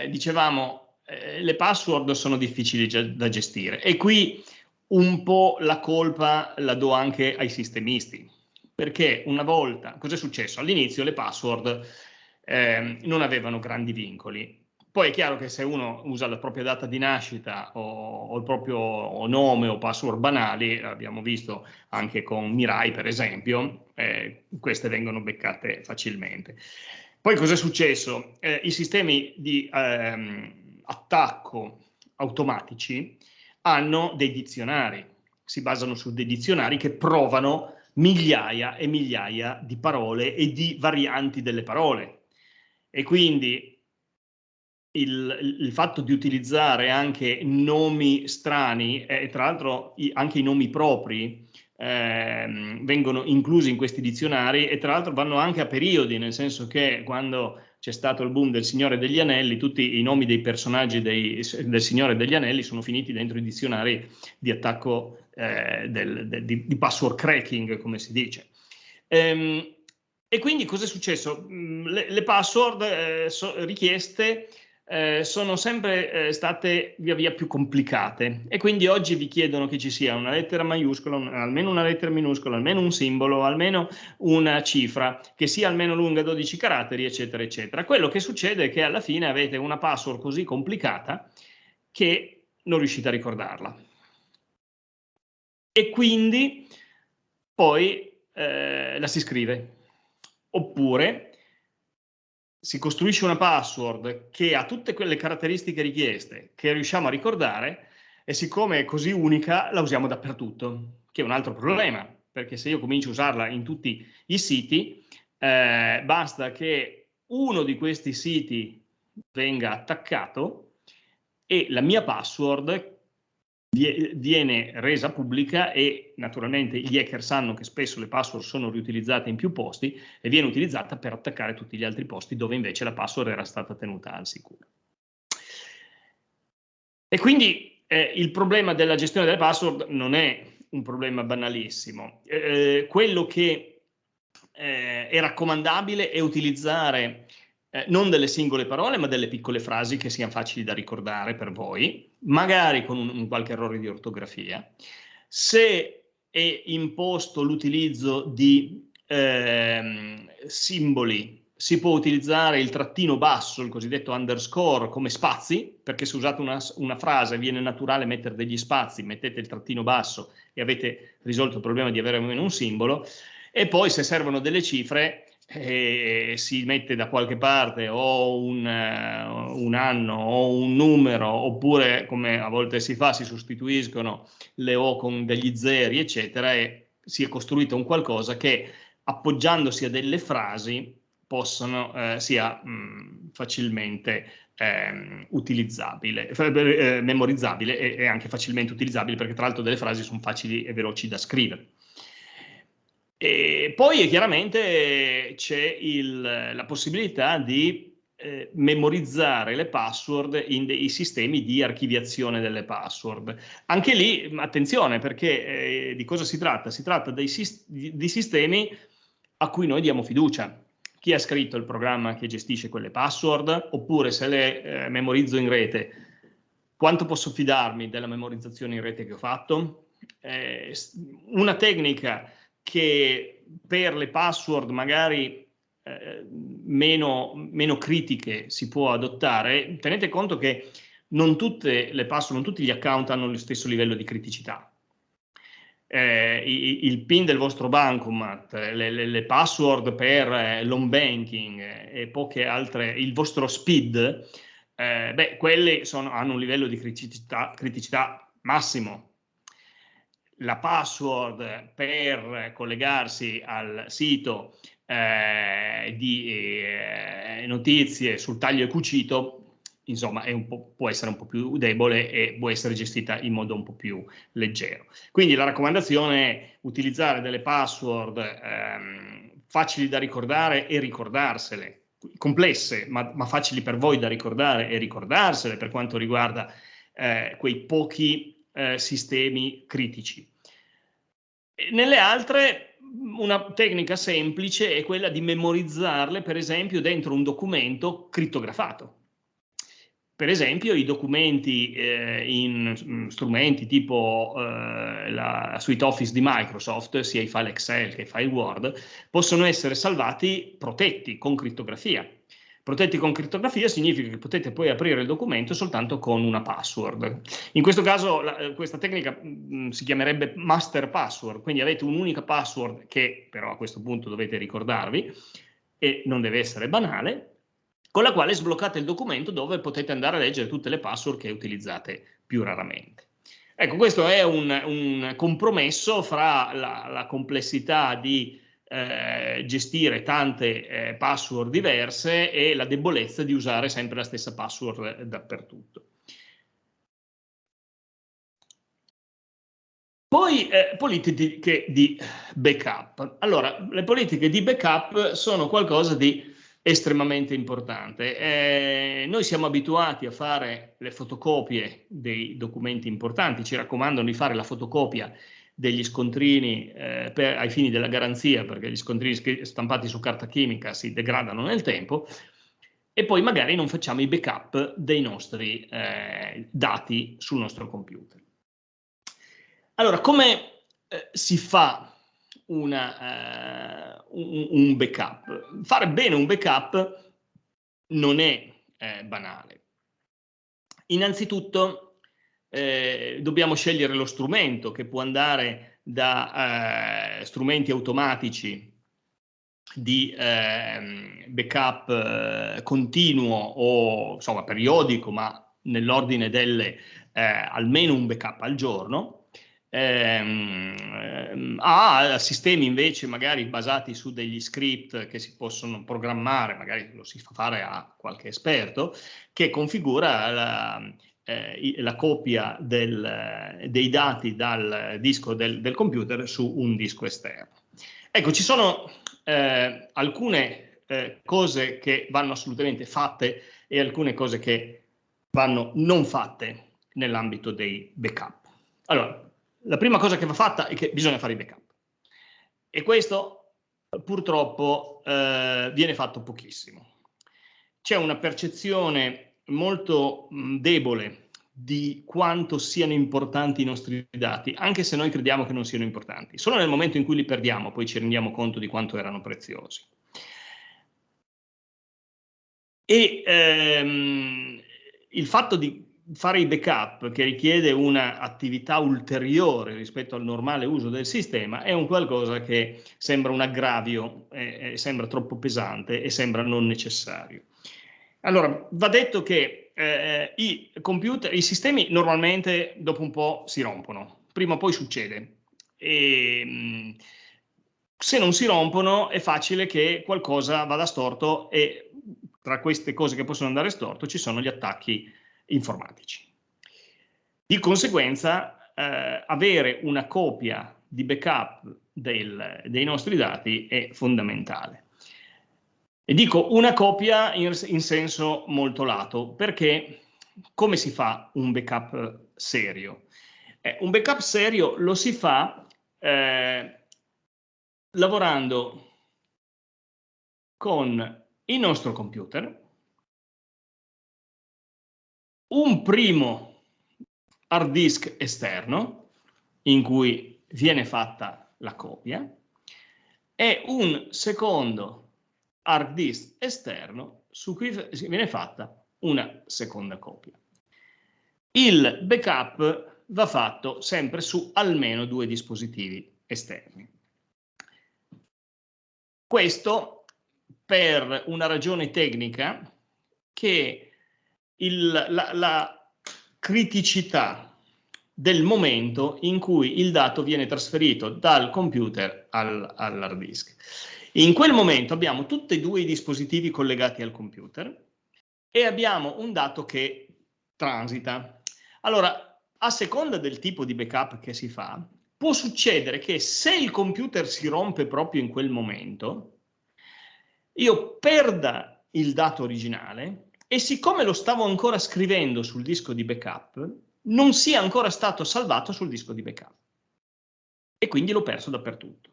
dicevamo, le password sono difficili da gestire, e qui un po' la colpa la do anche ai sistemisti, perché una volta, cosa è successo? All'inizio le password non avevano grandi vincoli. Poi è chiaro che se uno usa la propria data di nascita o il proprio nome o password banali, abbiamo visto anche con Mirai per esempio, queste vengono beccate facilmente. Poi cosa è successo? I sistemi di attacco automatici hanno dei dizionari, si basano su dei dizionari che provano migliaia e migliaia di parole e di varianti delle parole, e quindi il fatto di utilizzare anche nomi strani, e tra l'altro anche i nomi propri vengono inclusi in questi dizionari, e tra l'altro vanno anche a periodi, nel senso che quando c'è stato il boom del Signore degli Anelli, tutti i nomi dei personaggi del Signore degli Anelli sono finiti dentro i dizionari di attacco di password cracking, come si dice. E quindi cosa è successo? Le password richieste sono sempre state via via più complicate, e quindi oggi vi chiedono che ci sia una lettera maiuscola, almeno una lettera minuscola, almeno un simbolo, almeno una cifra, che sia almeno lunga 12 caratteri, eccetera, eccetera. Quello che succede è che alla fine avete una password così complicata che non riuscite a ricordarla. E quindi poi la si scrive. Oppure si costruisce una password che ha tutte quelle caratteristiche richieste che riusciamo a ricordare, e siccome è così unica la usiamo dappertutto, che è un altro problema, perché se io comincio a usarla in tutti i siti, basta che uno di questi siti venga attaccato e la mia password viene resa pubblica, e naturalmente gli hacker sanno che spesso le password sono riutilizzate in più posti e viene utilizzata per attaccare tutti gli altri posti dove invece la password era stata tenuta al sicuro. E quindi il problema della gestione delle password non è un problema banalissimo. Quello che è raccomandabile è utilizzare non delle singole parole, ma delle piccole frasi che siano facili da ricordare per voi, magari con un qualche errore di ortografia. Se è imposto l'utilizzo di simboli si può utilizzare il trattino basso, il cosiddetto underscore, come spazi, perché se usate una frase viene naturale mettere degli spazi, mettete il trattino basso e avete risolto il problema di avere meno un simbolo. E poi se servono delle cifre si mette da qualche parte o un anno o un numero, oppure come a volte si fa, si sostituiscono le O con degli zeri, eccetera, e si è costruito un qualcosa che, appoggiandosi a delle frasi, sia facilmente utilizzabile, memorizzabile e anche facilmente utilizzabile, perché tra l'altro delle frasi sono facili e veloci da scrivere. E poi chiaramente c'è la possibilità di memorizzare le password in dei sistemi di archiviazione delle password. Anche lì, attenzione, perché di cosa si tratta? Si tratta di sistemi a cui noi diamo fiducia. Chi ha scritto il programma che gestisce quelle password? Oppure se le memorizzo in rete, quanto posso fidarmi della memorizzazione in rete che ho fatto? Una tecnica che per le password magari meno critiche si può adottare. Tenete conto che non tutte le password, non tutti gli account hanno lo stesso livello di criticità. Il PIN del vostro bancomat, le password per l'home banking e poche altre, il vostro SPID, quelle hanno un livello di criticità massimo. La password per collegarsi al sito di notizie sul taglio e cucito, insomma, può essere un po' più debole e può essere gestita in modo un po' più leggero. Quindi la raccomandazione è utilizzare delle password facili da ricordare e ricordarsele, complesse ma facili per voi da ricordare e ricordarsele per quanto riguarda quei pochi sistemi critici. Nelle altre, una tecnica semplice è quella di memorizzarle, per esempio, dentro un documento crittografato. Per esempio, i documenti in strumenti tipo la suite Office di Microsoft, sia i file Excel che i file Word, possono essere salvati protetti con crittografia. Protetti con crittografia significa che potete poi aprire il documento soltanto con una password. In questo caso questa tecnica si chiamerebbe master password, quindi avete un'unica password che però a questo punto dovete ricordarvi e non deve essere banale, con la quale sbloccate il documento dove potete andare a leggere tutte le password che utilizzate più raramente. Ecco, questo è un compromesso fra la complessità di gestire tante password diverse e la debolezza di usare sempre la stessa password dappertutto. Poi politiche di backup. Allora, le politiche di backup sono qualcosa di estremamente importante. Noi siamo abituati a fare le fotocopie dei documenti importanti, ci raccomandano di fare la fotocopia degli scontrini ai fini della garanzia, perché gli scontrini stampati su carta chimica si degradano nel tempo, e poi magari non facciamo i backup dei nostri dati sul nostro computer. Allora, come si fa un backup? Fare bene un backup non è banale. Innanzitutto dobbiamo scegliere lo strumento, che può andare da strumenti automatici di backup continuo o insomma periodico, ma nell'ordine delle almeno un backup al giorno, a sistemi invece magari basati su degli script che si possono programmare, magari lo si fa fare a qualche esperto, che configura la copia dei dati dal disco del computer su un disco esterno. Ecco, ci sono alcune cose che vanno assolutamente fatte e alcune cose che vanno non fatte nell'ambito dei backup. Allora, la prima cosa che va fatta è che bisogna fare i backup. E questo purtroppo viene fatto pochissimo. C'è una percezione molto debole di quanto siano importanti i nostri dati, anche se noi crediamo che non siano importanti. Solo nel momento in cui li perdiamo poi ci rendiamo conto di quanto erano preziosi. E il fatto di fare i backup, che richiede un'attività ulteriore rispetto al normale uso del sistema, è un qualcosa che sembra un aggravio, sembra troppo pesante e sembra non necessario. Allora, va detto che i sistemi normalmente dopo un po' si rompono, prima o poi succede. E, se non si rompono è facile che qualcosa vada storto, e tra queste cose che possono andare storto ci sono gli attacchi informatici. Di conseguenza, avere una copia di backup dei nostri dati è fondamentale. E dico una copia in senso molto lato, perché come si fa un backup serio? Un backup serio lo si fa lavorando con il nostro computer, un primo hard disk esterno in cui viene fatta la copia e un secondo hard disk esterno su cui viene fatta una seconda copia. Il backup va fatto sempre su almeno 2 dispositivi esterni. Questo per una ragione tecnica, che la criticità del momento in cui il dato viene trasferito dal computer all'hard disk. In quel momento abbiamo tutti e 2 i dispositivi collegati al computer e abbiamo un dato che transita. Allora, a seconda del tipo di backup che si fa, può succedere che se il computer si rompe proprio in quel momento, io perda il dato originale e, siccome lo stavo ancora scrivendo sul disco di backup, non sia ancora stato salvato sul disco di backup e quindi l'ho perso dappertutto.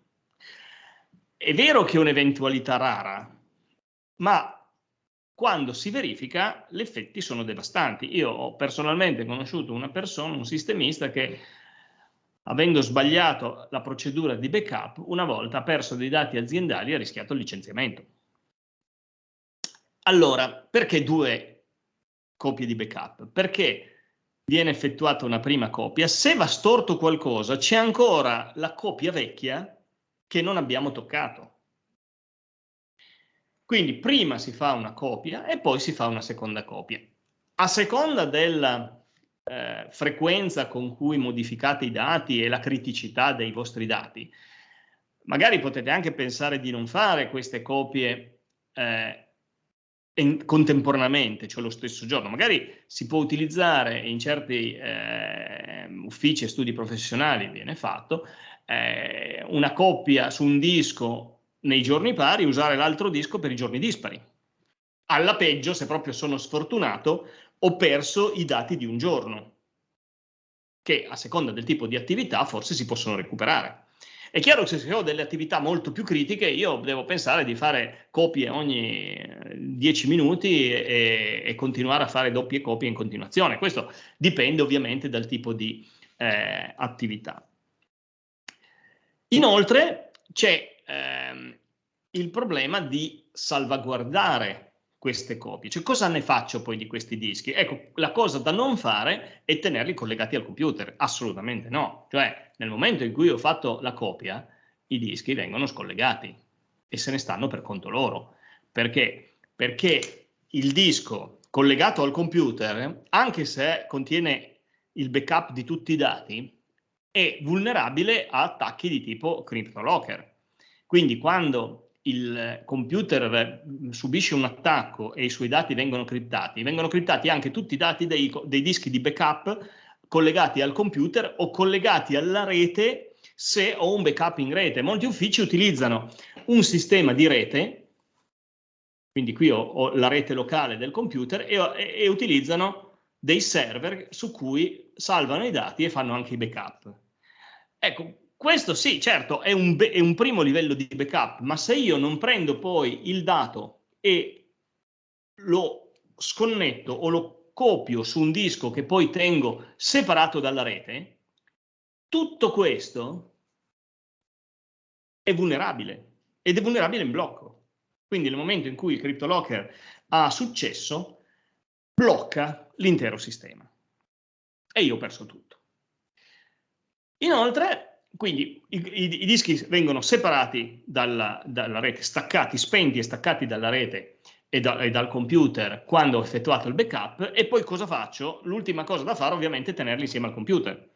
È vero che è un'eventualità rara, ma quando si verifica, gli effetti sono devastanti. Io ho personalmente conosciuto una persona, un sistemista, che, avendo sbagliato la procedura di backup, una volta ha perso dei dati aziendali e ha rischiato il licenziamento. Allora, perché 2 copie di backup? Perché viene effettuata una prima copia, se va storto qualcosa, c'è ancora la copia vecchia che non abbiamo toccato. Quindi prima si fa una copia e poi si fa una seconda copia. A seconda della frequenza con cui modificate i dati e la criticità dei vostri dati, magari potete anche pensare di non fare queste copie contemporaneamente, cioè lo stesso giorno. Magari si può utilizzare in certi uffici e studi professionali, viene fatto, una copia su un disco nei giorni pari, usare l'altro disco per i giorni dispari. Alla peggio, se proprio sono sfortunato, ho perso i dati di un giorno, che a seconda del tipo di attività forse si possono recuperare. È chiaro che se ho delle attività molto più critiche, io devo pensare di fare copie ogni 10 minuti e continuare a fare doppie copie in continuazione. Questo dipende ovviamente dal tipo di attività. Inoltre c'è il problema di salvaguardare queste copie. Cioè, cosa ne faccio poi di questi dischi? Ecco, la cosa da non fare è tenerli collegati al computer. Assolutamente no. Cioè, nel momento in cui ho fatto la copia, i dischi vengono scollegati e se ne stanno per conto loro. Perché? Perché il disco collegato al computer, anche se contiene il backup di tutti i dati, è vulnerabile a attacchi di tipo CryptoLocker. Quindi quando il computer subisce un attacco e i suoi dati vengono criptati anche tutti i dati dei dischi di backup collegati al computer o collegati alla rete, se ho un backup in rete. Molti uffici utilizzano un sistema di rete, quindi qui ho la rete locale del computer, e utilizzano dei server su cui salvano i dati e fanno anche i backup. Ecco, questo sì, certo, è un primo livello di backup, ma se io non prendo poi il dato e lo sconnetto o lo copio su un disco che poi tengo separato dalla rete, tutto questo è vulnerabile, ed è vulnerabile in blocco. Quindi nel momento in cui il CryptoLocker ha successo, blocca l'intero sistema e io ho perso tutto. Inoltre, quindi i dischi vengono separati dalla rete, staccati, spenti e staccati dalla rete e dal computer quando ho effettuato il backup, e poi cosa faccio? L'ultima cosa da fare ovviamente è tenerli insieme al computer,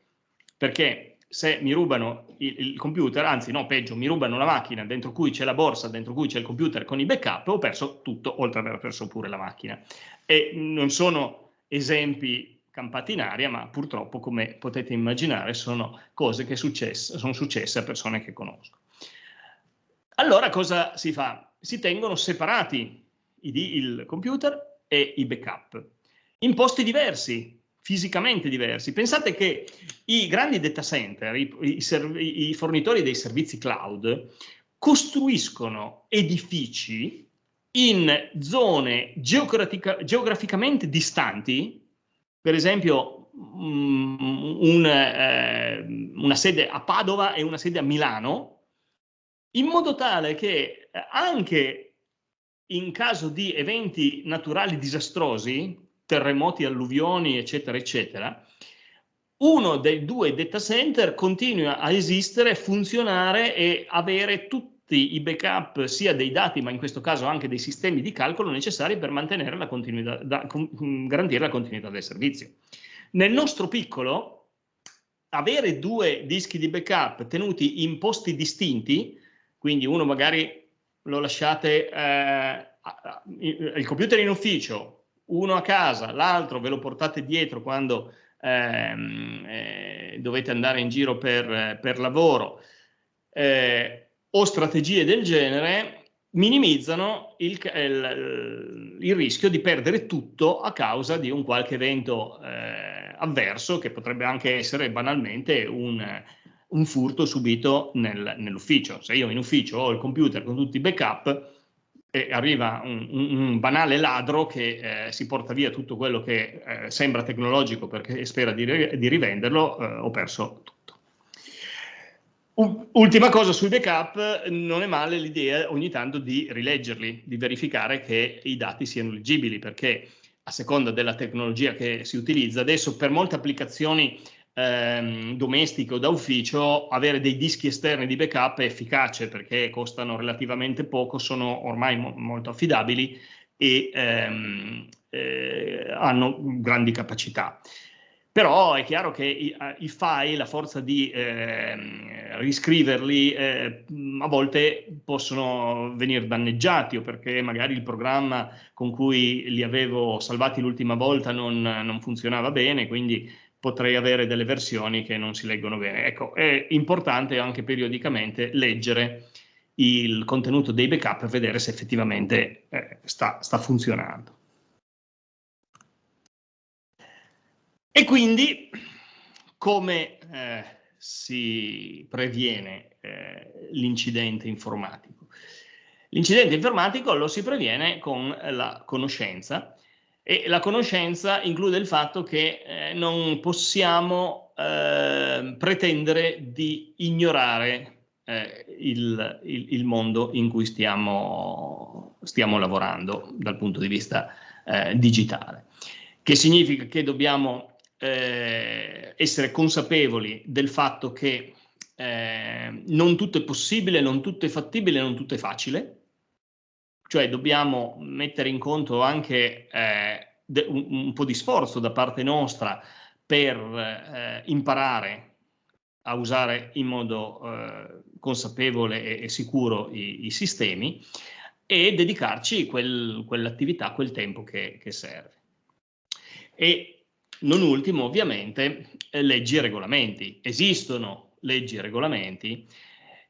perché se mi rubano il computer, anzi no, peggio, mi rubano la macchina dentro cui c'è la borsa, dentro cui c'è il computer con i backup, ho perso tutto, oltre ad aver perso pure la macchina. E non sono esempi campati in aria, ma purtroppo, come potete immaginare, sono cose che sono successe a persone che conosco. Allora cosa si fa? Si tengono separati il computer e i backup in posti diversi, fisicamente diversi. Pensate che i grandi data center, i fornitori dei servizi cloud, costruiscono edifici in zone geograficamente distanti, per esempio una sede a Padova e una sede a Milano, in modo tale che anche in caso di eventi naturali disastrosi, terremoti, alluvioni, eccetera, eccetera, uno dei due data center continua a esistere, funzionare e avere tutti i backup sia dei dati, ma in questo caso anche dei sistemi di calcolo necessari per mantenere la continuità, garantire la continuità del servizio. Nel nostro piccolo, avere due dischi di backup tenuti in posti distinti, quindi uno magari lo lasciate il computer in ufficio, uno a casa, l'altro ve lo portate dietro quando dovete andare in giro per lavoro, o strategie del genere, minimizzano il rischio di perdere tutto a causa di un qualche evento avverso, che potrebbe anche essere banalmente un furto subito nell'ufficio. Se io in ufficio ho il computer con tutti i backup e arriva un banale ladro che si porta via tutto quello che sembra tecnologico perché spera di rivenderlo, ho perso tutto. Ultima cosa sui backup, non è male l'idea ogni tanto di rileggerli, di verificare che i dati siano leggibili, perché a seconda della tecnologia che si utilizza, adesso per molte applicazioni domestiche o da ufficio, avere dei dischi esterni di backup è efficace perché costano relativamente poco, sono ormai molto affidabili e hanno grandi capacità. Però è chiaro che i file, a forza di riscriverli, a volte possono venire danneggiati, o perché magari il programma con cui li avevo salvati l'ultima volta non funzionava bene, quindi potrei avere delle versioni che non si leggono bene. Ecco, è importante anche periodicamente leggere il contenuto dei backup per vedere se effettivamente sta funzionando. E quindi come si previene l'incidente informatico? L'incidente informatico lo si previene con la conoscenza, e la conoscenza include il fatto che non possiamo pretendere di ignorare il mondo in cui stiamo lavorando dal punto di vista digitale, che significa che dobbiamo essere consapevoli del fatto che non tutto è possibile, non tutto è fattibile, non tutto è facile, cioè dobbiamo mettere in conto anche un po' di sforzo da parte nostra per imparare a usare in modo consapevole e sicuro i sistemi, e dedicarci quell'attività, quel tempo che serve. E non ultimo, ovviamente, leggi e regolamenti. Esistono leggi e regolamenti,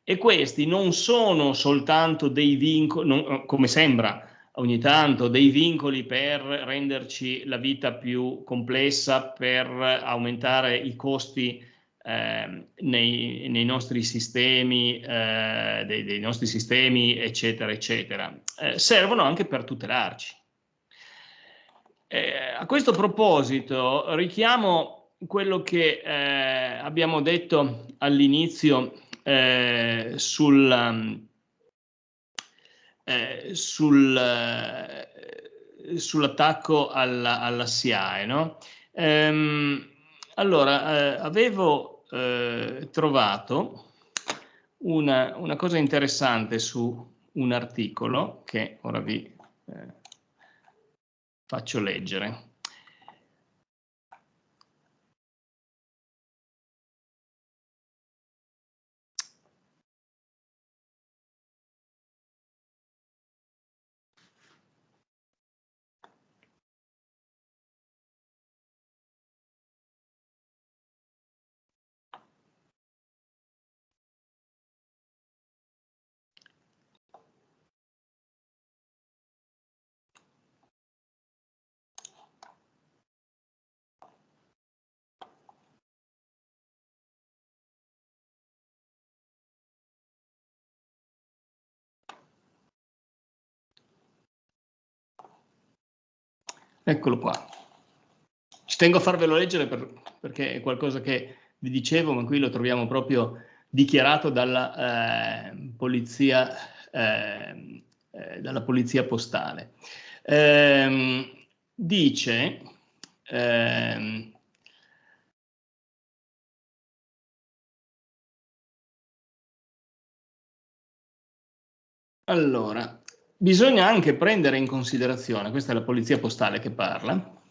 e questi non sono soltanto dei vincoli, come sembra ogni tanto, dei vincoli per renderci la vita più complessa, per aumentare i costi nei nostri sistemi, dei nostri sistemi, eccetera, eccetera. Servono anche per tutelarci. A questo proposito richiamo quello che abbiamo detto all'inizio sull'attacco alla SIAE, no? Allora, avevo trovato una cosa interessante su un articolo che ora vi faccio leggere. Eccolo qua. Ci tengo a farvelo leggere perché è qualcosa che vi dicevo, ma qui lo troviamo proprio dichiarato dalla polizia postale. Dice allora, bisogna anche prendere in considerazione, questa è la polizia postale che parla,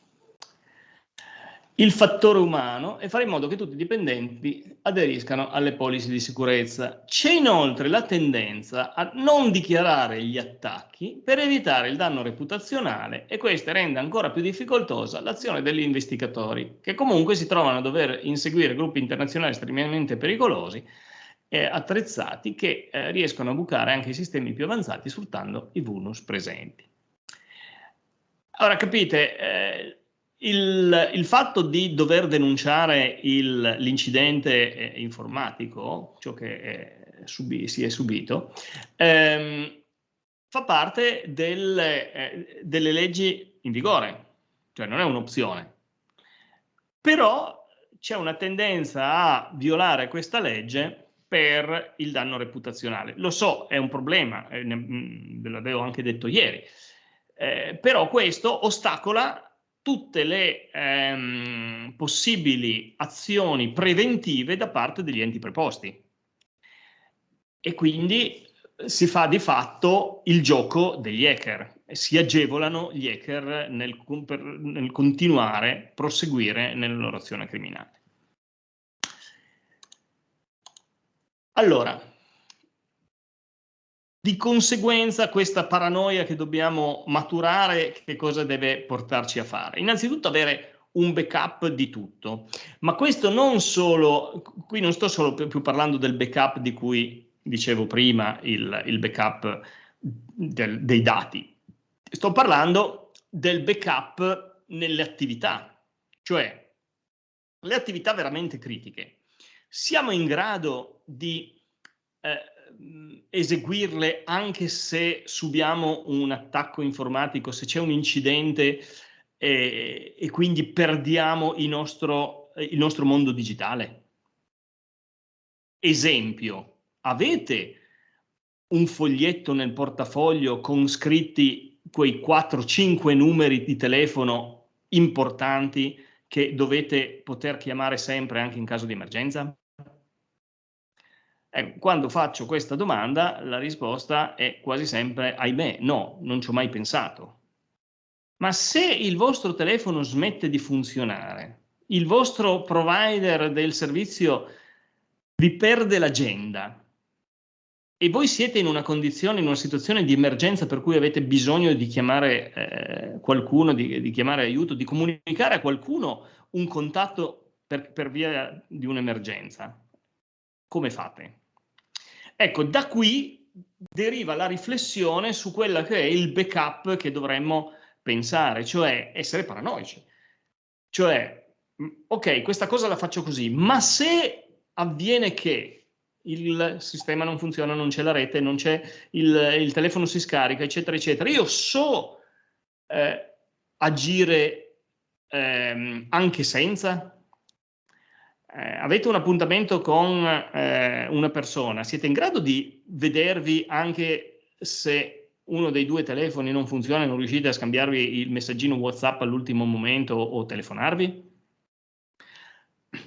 il fattore umano e fare in modo che tutti i dipendenti aderiscano alle policy di sicurezza. C'è inoltre la tendenza a non dichiarare gli attacchi per evitare il danno reputazionale e questo rende ancora più difficoltosa l'azione degli investigatori, che comunque si trovano a dover inseguire gruppi internazionali estremamente pericolosi e attrezzati che riescono a bucare anche i sistemi più avanzati sfruttando i vulnus presenti. Ora capite, il fatto di dover denunciare l'incidente informatico, ciò che si è subito, fa parte delle leggi in vigore, cioè non è un'opzione. Però c'è una tendenza a violare questa legge per il danno reputazionale. Lo so, è un problema, ve l'avevo anche detto ieri, però questo ostacola tutte le possibili azioni preventive da parte degli enti preposti. E quindi si fa di fatto il gioco degli hacker, si agevolano gli hacker nel continuare, proseguire nella loro azione criminale. Allora, di conseguenza questa paranoia che dobbiamo maturare, che cosa deve portarci a fare? Innanzitutto avere un backup di tutto, ma questo non solo, qui non sto solo più parlando del backup di cui dicevo prima, il backup dei dati, sto parlando del backup nelle attività, cioè le attività veramente critiche. Siamo in grado di eseguirle anche se subiamo un attacco informatico, se c'è un incidente e quindi perdiamo il nostro mondo digitale. Esempio, avete un foglietto nel portafoglio con scritti quei 4-5 numeri di telefono importanti che dovete poter chiamare sempre anche in caso di emergenza? Quando faccio questa domanda la risposta è quasi sempre ahimè, no, non ci ho mai pensato. Ma se il vostro telefono smette di funzionare, il vostro provider del servizio vi perde l'agenda e voi siete in una condizione, in una situazione di emergenza per cui avete bisogno di chiamare qualcuno, di chiamare aiuto, di comunicare a qualcuno un contatto per via di un'emergenza, come fate? Ecco, da qui deriva la riflessione su quella che è il backup che dovremmo pensare, cioè essere paranoici. Cioè, ok, questa cosa la faccio così, ma se avviene che il sistema non funziona, non c'è la rete, non c'è il telefono si scarica, eccetera, eccetera, io so agire anche senza? Avete un appuntamento con una persona, siete in grado di vedervi anche se uno dei due telefoni non funziona e non riuscite a scambiarvi il messaggino WhatsApp all'ultimo momento o telefonarvi?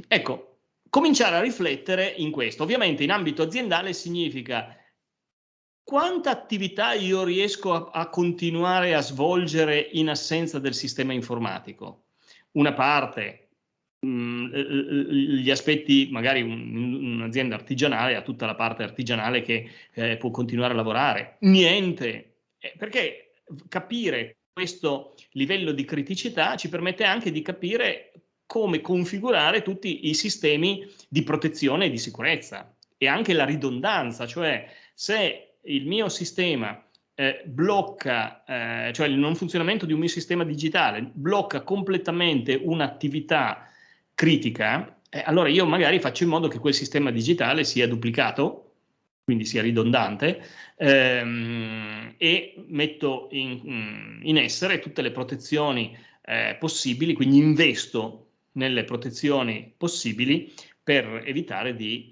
Ecco, cominciare a riflettere in questo. Ovviamente in ambito aziendale significa quanta attività io riesco a continuare a svolgere in assenza del sistema informatico. Una parte, gli aspetti, magari un'azienda artigianale ha tutta la parte artigianale che può continuare a lavorare. Niente, perché capire questo livello di criticità ci permette anche di capire come configurare tutti i sistemi di protezione e di sicurezza e anche la ridondanza, cioè se il mio sistema blocca, cioè il non funzionamento di un mio sistema digitale blocca completamente un'attività critica, allora io magari faccio in modo che quel sistema digitale sia duplicato, quindi sia ridondante, e metto in essere tutte le protezioni possibili, quindi investo nelle protezioni possibili per evitare di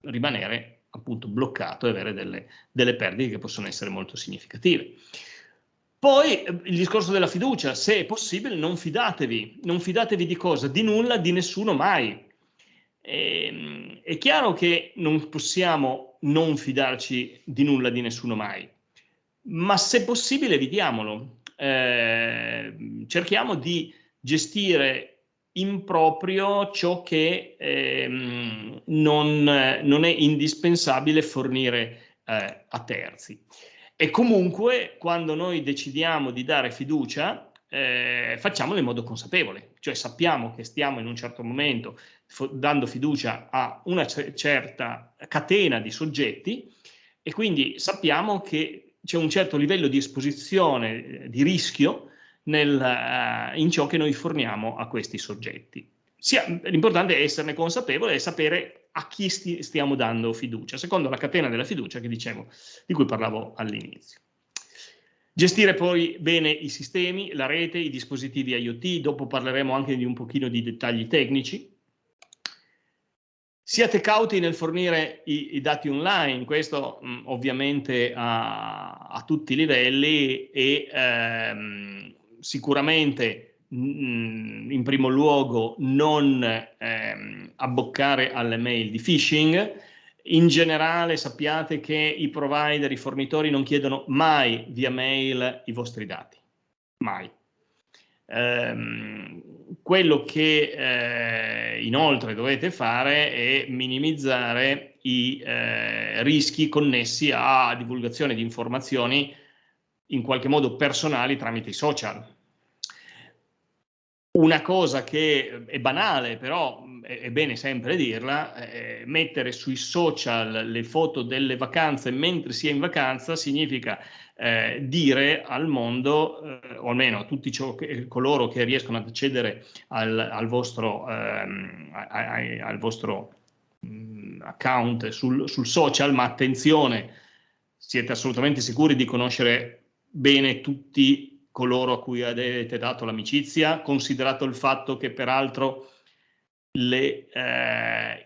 rimanere appunto bloccato e avere delle perdite che possono essere molto significative. Poi il discorso della fiducia, se è possibile non fidatevi di cosa? Di nulla, di nessuno mai. È chiaro che non possiamo non fidarci di nulla, di nessuno mai, ma se possibile evitiamolo. Cerchiamo di gestire in proprio ciò che non è indispensabile fornire a terzi. E comunque quando noi decidiamo di dare fiducia facciamolo in modo consapevole, cioè sappiamo che stiamo in un certo momento dando fiducia a una certa catena di soggetti e quindi sappiamo che c'è un certo livello di esposizione, di rischio in ciò che noi forniamo a questi soggetti. L'importante è esserne consapevole e sapere a chi stiamo dando fiducia, secondo la catena della fiducia che dicevo, di cui parlavo all'inizio. Gestire poi bene i sistemi, la rete, i dispositivi IoT, dopo parleremo anche di un pochino di dettagli tecnici. Siate cauti nel fornire i dati online, questo ovviamente a tutti i livelli e sicuramente in primo luogo non abboccare alle mail di phishing. In generale sappiate che i provider, i fornitori non chiedono mai via mail i vostri dati, mai. Quello che inoltre dovete fare è minimizzare i rischi connessi a divulgazione di informazioni in qualche modo personali tramite i social. Una cosa che è banale, però è bene sempre dirla, mettere sui social le foto delle vacanze mentre si è in vacanza significa dire al mondo, o almeno a tutti coloro che riescono ad accedere al vostro account sul social, ma attenzione, siete assolutamente sicuri di conoscere bene tutti coloro a cui avete dato l'amicizia, considerato il fatto che peraltro le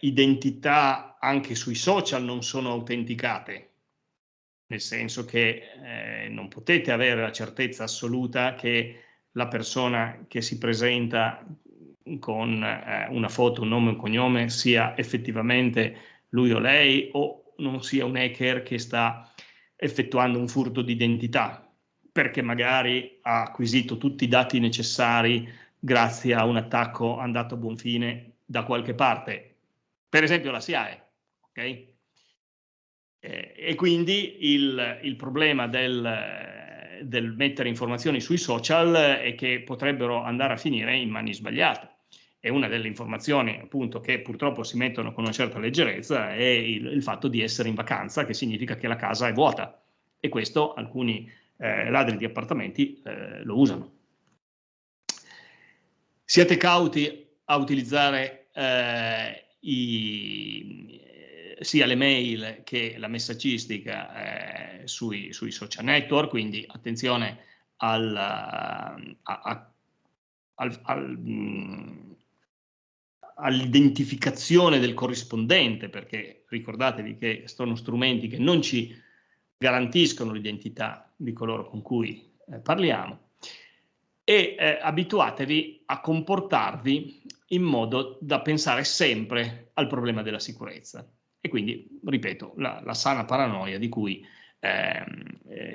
identità anche sui social non sono autenticate, nel senso che non potete avere la certezza assoluta che la persona che si presenta con una foto, un nome e un cognome sia effettivamente lui o lei o non sia un hacker che sta effettuando un furto di identità, perché magari ha acquisito tutti i dati necessari grazie a un attacco andato a buon fine da qualche parte, per esempio la SIAE, ok? E quindi il problema del mettere informazioni sui social è che potrebbero andare a finire in mani sbagliate. E una delle informazioni appunto che purtroppo si mettono con una certa leggerezza è il fatto di essere in vacanza, che significa che la casa è vuota. E questo alcuni ladri di appartamenti lo usano. Siate cauti a utilizzare sia le mail che la messaggistica sui social network, quindi attenzione all'identificazione del corrispondente, perché ricordatevi che sono strumenti che non ci garantiscono l'identità di coloro con cui parliamo, e abituatevi a comportarvi in modo da pensare sempre al problema della sicurezza. E quindi, ripeto, la sana paranoia di cui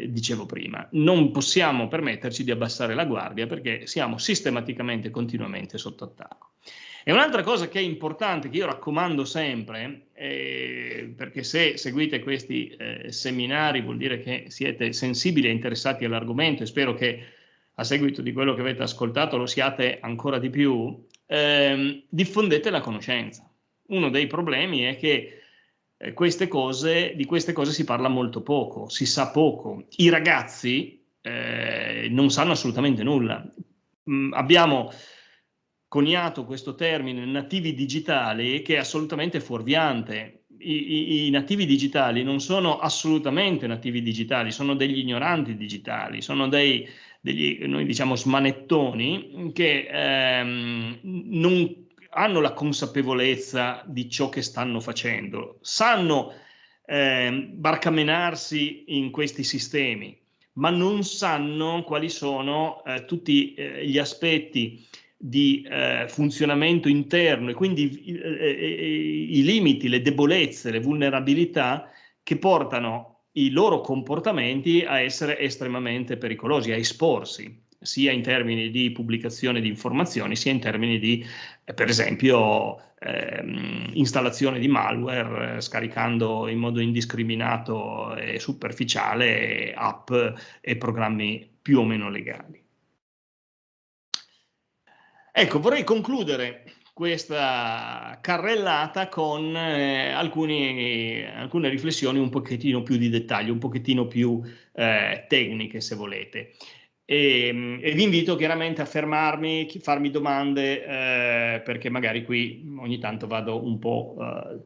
dicevo prima. Non possiamo permetterci di abbassare la guardia perché siamo sistematicamente, continuamente sotto attacco. E un'altra cosa che è importante, che io raccomando sempre, perché se seguite questi seminari vuol dire che siete sensibili e interessati all'argomento, e spero che a seguito di quello che avete ascoltato lo siate ancora di più, diffondete la conoscenza. Uno dei problemi è che di queste cose si parla molto poco, si sa poco. I ragazzi non sanno assolutamente nulla. Abbiamo coniato questo termine nativi digitali che è assolutamente fuorviante. I nativi digitali non sono assolutamente nativi digitali, sono degli ignoranti digitali, sono degli, noi diciamo, smanettoni che non hanno la consapevolezza di ciò che stanno facendo, sanno barcamenarsi in questi sistemi, ma non sanno quali sono tutti gli aspetti di funzionamento interno e quindi i limiti, le debolezze, le vulnerabilità che portano i loro comportamenti a essere estremamente pericolosi, a esporsi, sia in termini di pubblicazione di informazioni, sia in termini di, per esempio, installazione di malware, scaricando in modo indiscriminato e superficiale app e programmi più o meno legali. Ecco, vorrei concludere questa carrellata con alcune riflessioni un pochettino più di dettaglio, un pochettino più tecniche, se volete. E vi invito chiaramente a fermarmi, farmi domande, perché magari qui ogni tanto vado un po'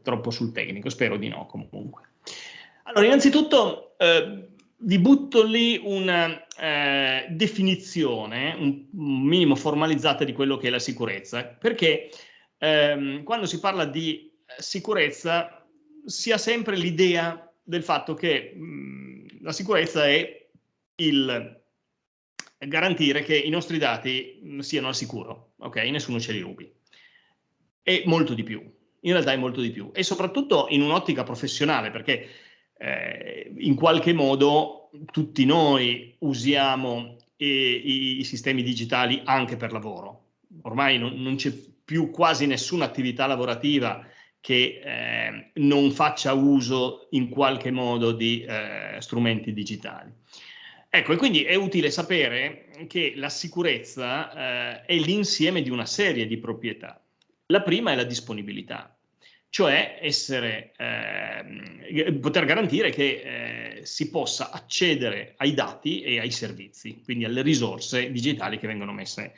troppo sul tecnico, spero di no comunque. Allora, innanzitutto vi butto lì una definizione un minimo formalizzata di quello che è la sicurezza, perché quando si parla di sicurezza si ha sempre l'idea del fatto che la sicurezza è il garantire che i nostri dati siano al sicuro, ok? Nessuno ce li rubi. E molto di più, in realtà è molto di più, e soprattutto in un'ottica professionale, perché in qualche modo tutti noi usiamo i sistemi digitali anche per lavoro. Ormai non c'è più quasi nessuna attività lavorativa che non faccia uso in qualche modo di strumenti digitali. Ecco, e quindi è utile sapere che la sicurezza è l'insieme di una serie di proprietà. La prima è la disponibilità, cioè poter garantire che si possa accedere ai dati e ai servizi, quindi alle risorse digitali che vengono messe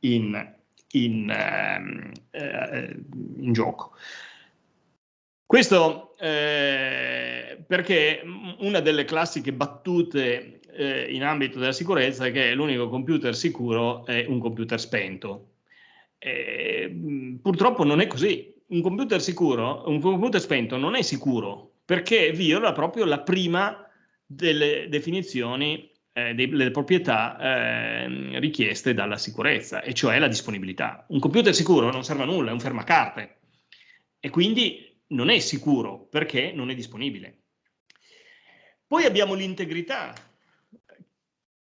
in gioco. Questo perché una delle classiche battute in ambito della sicurezza è che l'unico computer sicuro è un computer spento. Purtroppo non è così. Un computer spento non è sicuro perché viola proprio la prima delle definizioni delle proprietà richieste dalla sicurezza, e cioè la disponibilità. Un computer sicuro non serve a nulla, è un fermacarte, e quindi non è sicuro perché non è disponibile. Poi abbiamo l'integrità,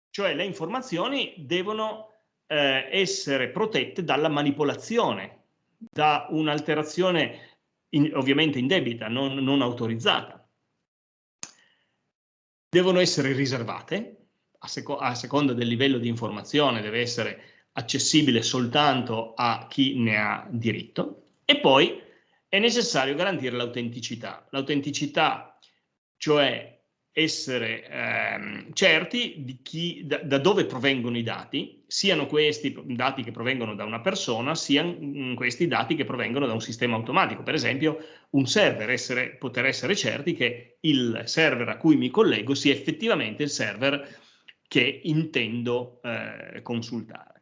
cioè le informazioni devono essere protette dalla manipolazione, da un'alterazione ovviamente indebita, non autorizzata. Devono essere riservate, a seconda del livello di informazione deve essere accessibile soltanto a chi ne ha diritto, e poi è necessario garantire l'autenticità. L'autenticità, cioè essere certi di da dove provengono i dati, siano questi dati che provengono da una persona, siano questi dati che provengono da un sistema automatico. Per esempio, un server, poter essere certi che il server a cui mi collego sia effettivamente il server che intendo consultare,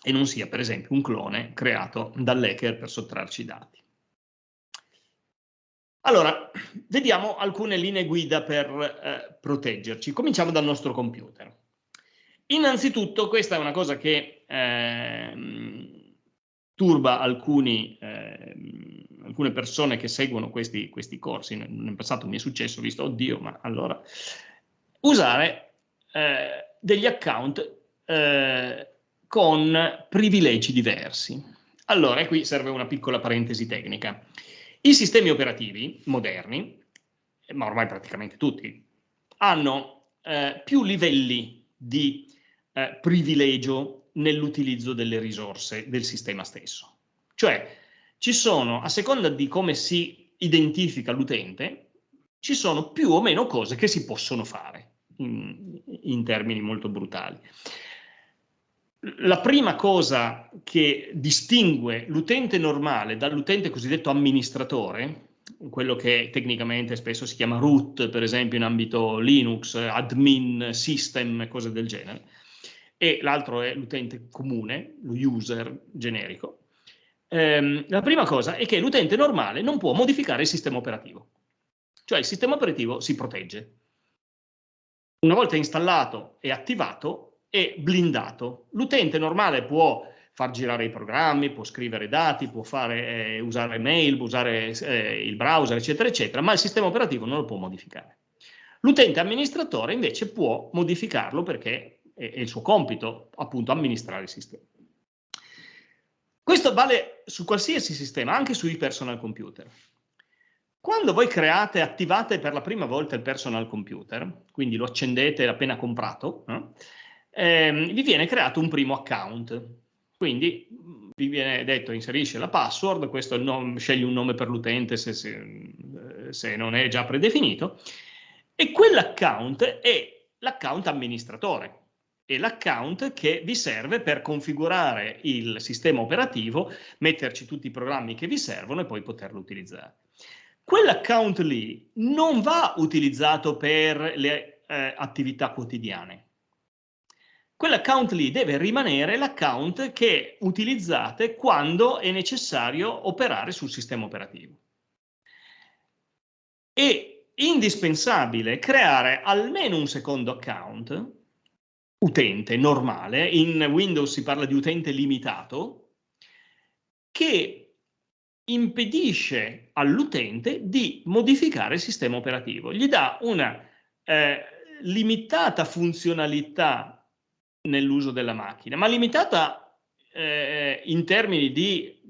e non sia, per esempio, un clone creato dall'hacker per sottrarci i dati. Allora, vediamo alcune linee guida per proteggerci. Cominciamo dal nostro computer. Innanzitutto, questa è una cosa che turba alcune persone che seguono questi corsi. Nel passato mi è successo, ho visto, oddio, ma allora... Usare degli account con privilegi diversi. Allora, qui serve una piccola parentesi tecnica. I sistemi operativi moderni, ma ormai praticamente tutti, hanno più livelli di privilegio nell'utilizzo delle risorse del sistema stesso. Cioè, ci sono, a seconda di come si identifica l'utente, ci sono più o meno cose che si possono fare, in termini molto brutali. La prima cosa che distingue l'utente normale dall'utente cosiddetto amministratore, quello che tecnicamente spesso si chiama root, per esempio in ambito Linux, admin, system, cose del genere, e l'altro è l'utente comune, lo user generico. La prima cosa è che l'utente normale non può modificare il sistema operativo, cioè il sistema operativo si protegge. Una volta installato e attivato è blindato. L'utente normale può far girare i programmi, può scrivere dati, può usare mail, può usare il browser, eccetera, eccetera, ma il sistema operativo non lo può modificare. L'utente amministratore invece può modificarlo perché è il suo compito, appunto, amministrare il sistema. Questo vale su qualsiasi sistema, anche sui personal computer. Quando voi attivate per la prima volta il personal computer, quindi lo accendete appena comprato, vi viene creato un primo account. Quindi vi viene detto inserisce la password, questo è il nome, scegli un nome per l'utente se non è già predefinito, e quell'account è l'account amministratore. È l'account che vi serve per configurare il sistema operativo, metterci tutti i programmi che vi servono e poi poterlo utilizzare. Quell'account lì non va utilizzato per le attività quotidiane. Quell'account lì deve rimanere l'account che utilizzate quando è necessario operare sul sistema operativo. È indispensabile creare almeno un secondo account, utente normale, in Windows si parla di utente limitato, che impedisce all'utente di modificare il sistema operativo, gli dà una limitata funzionalità nell'uso della macchina, ma limitata in termini di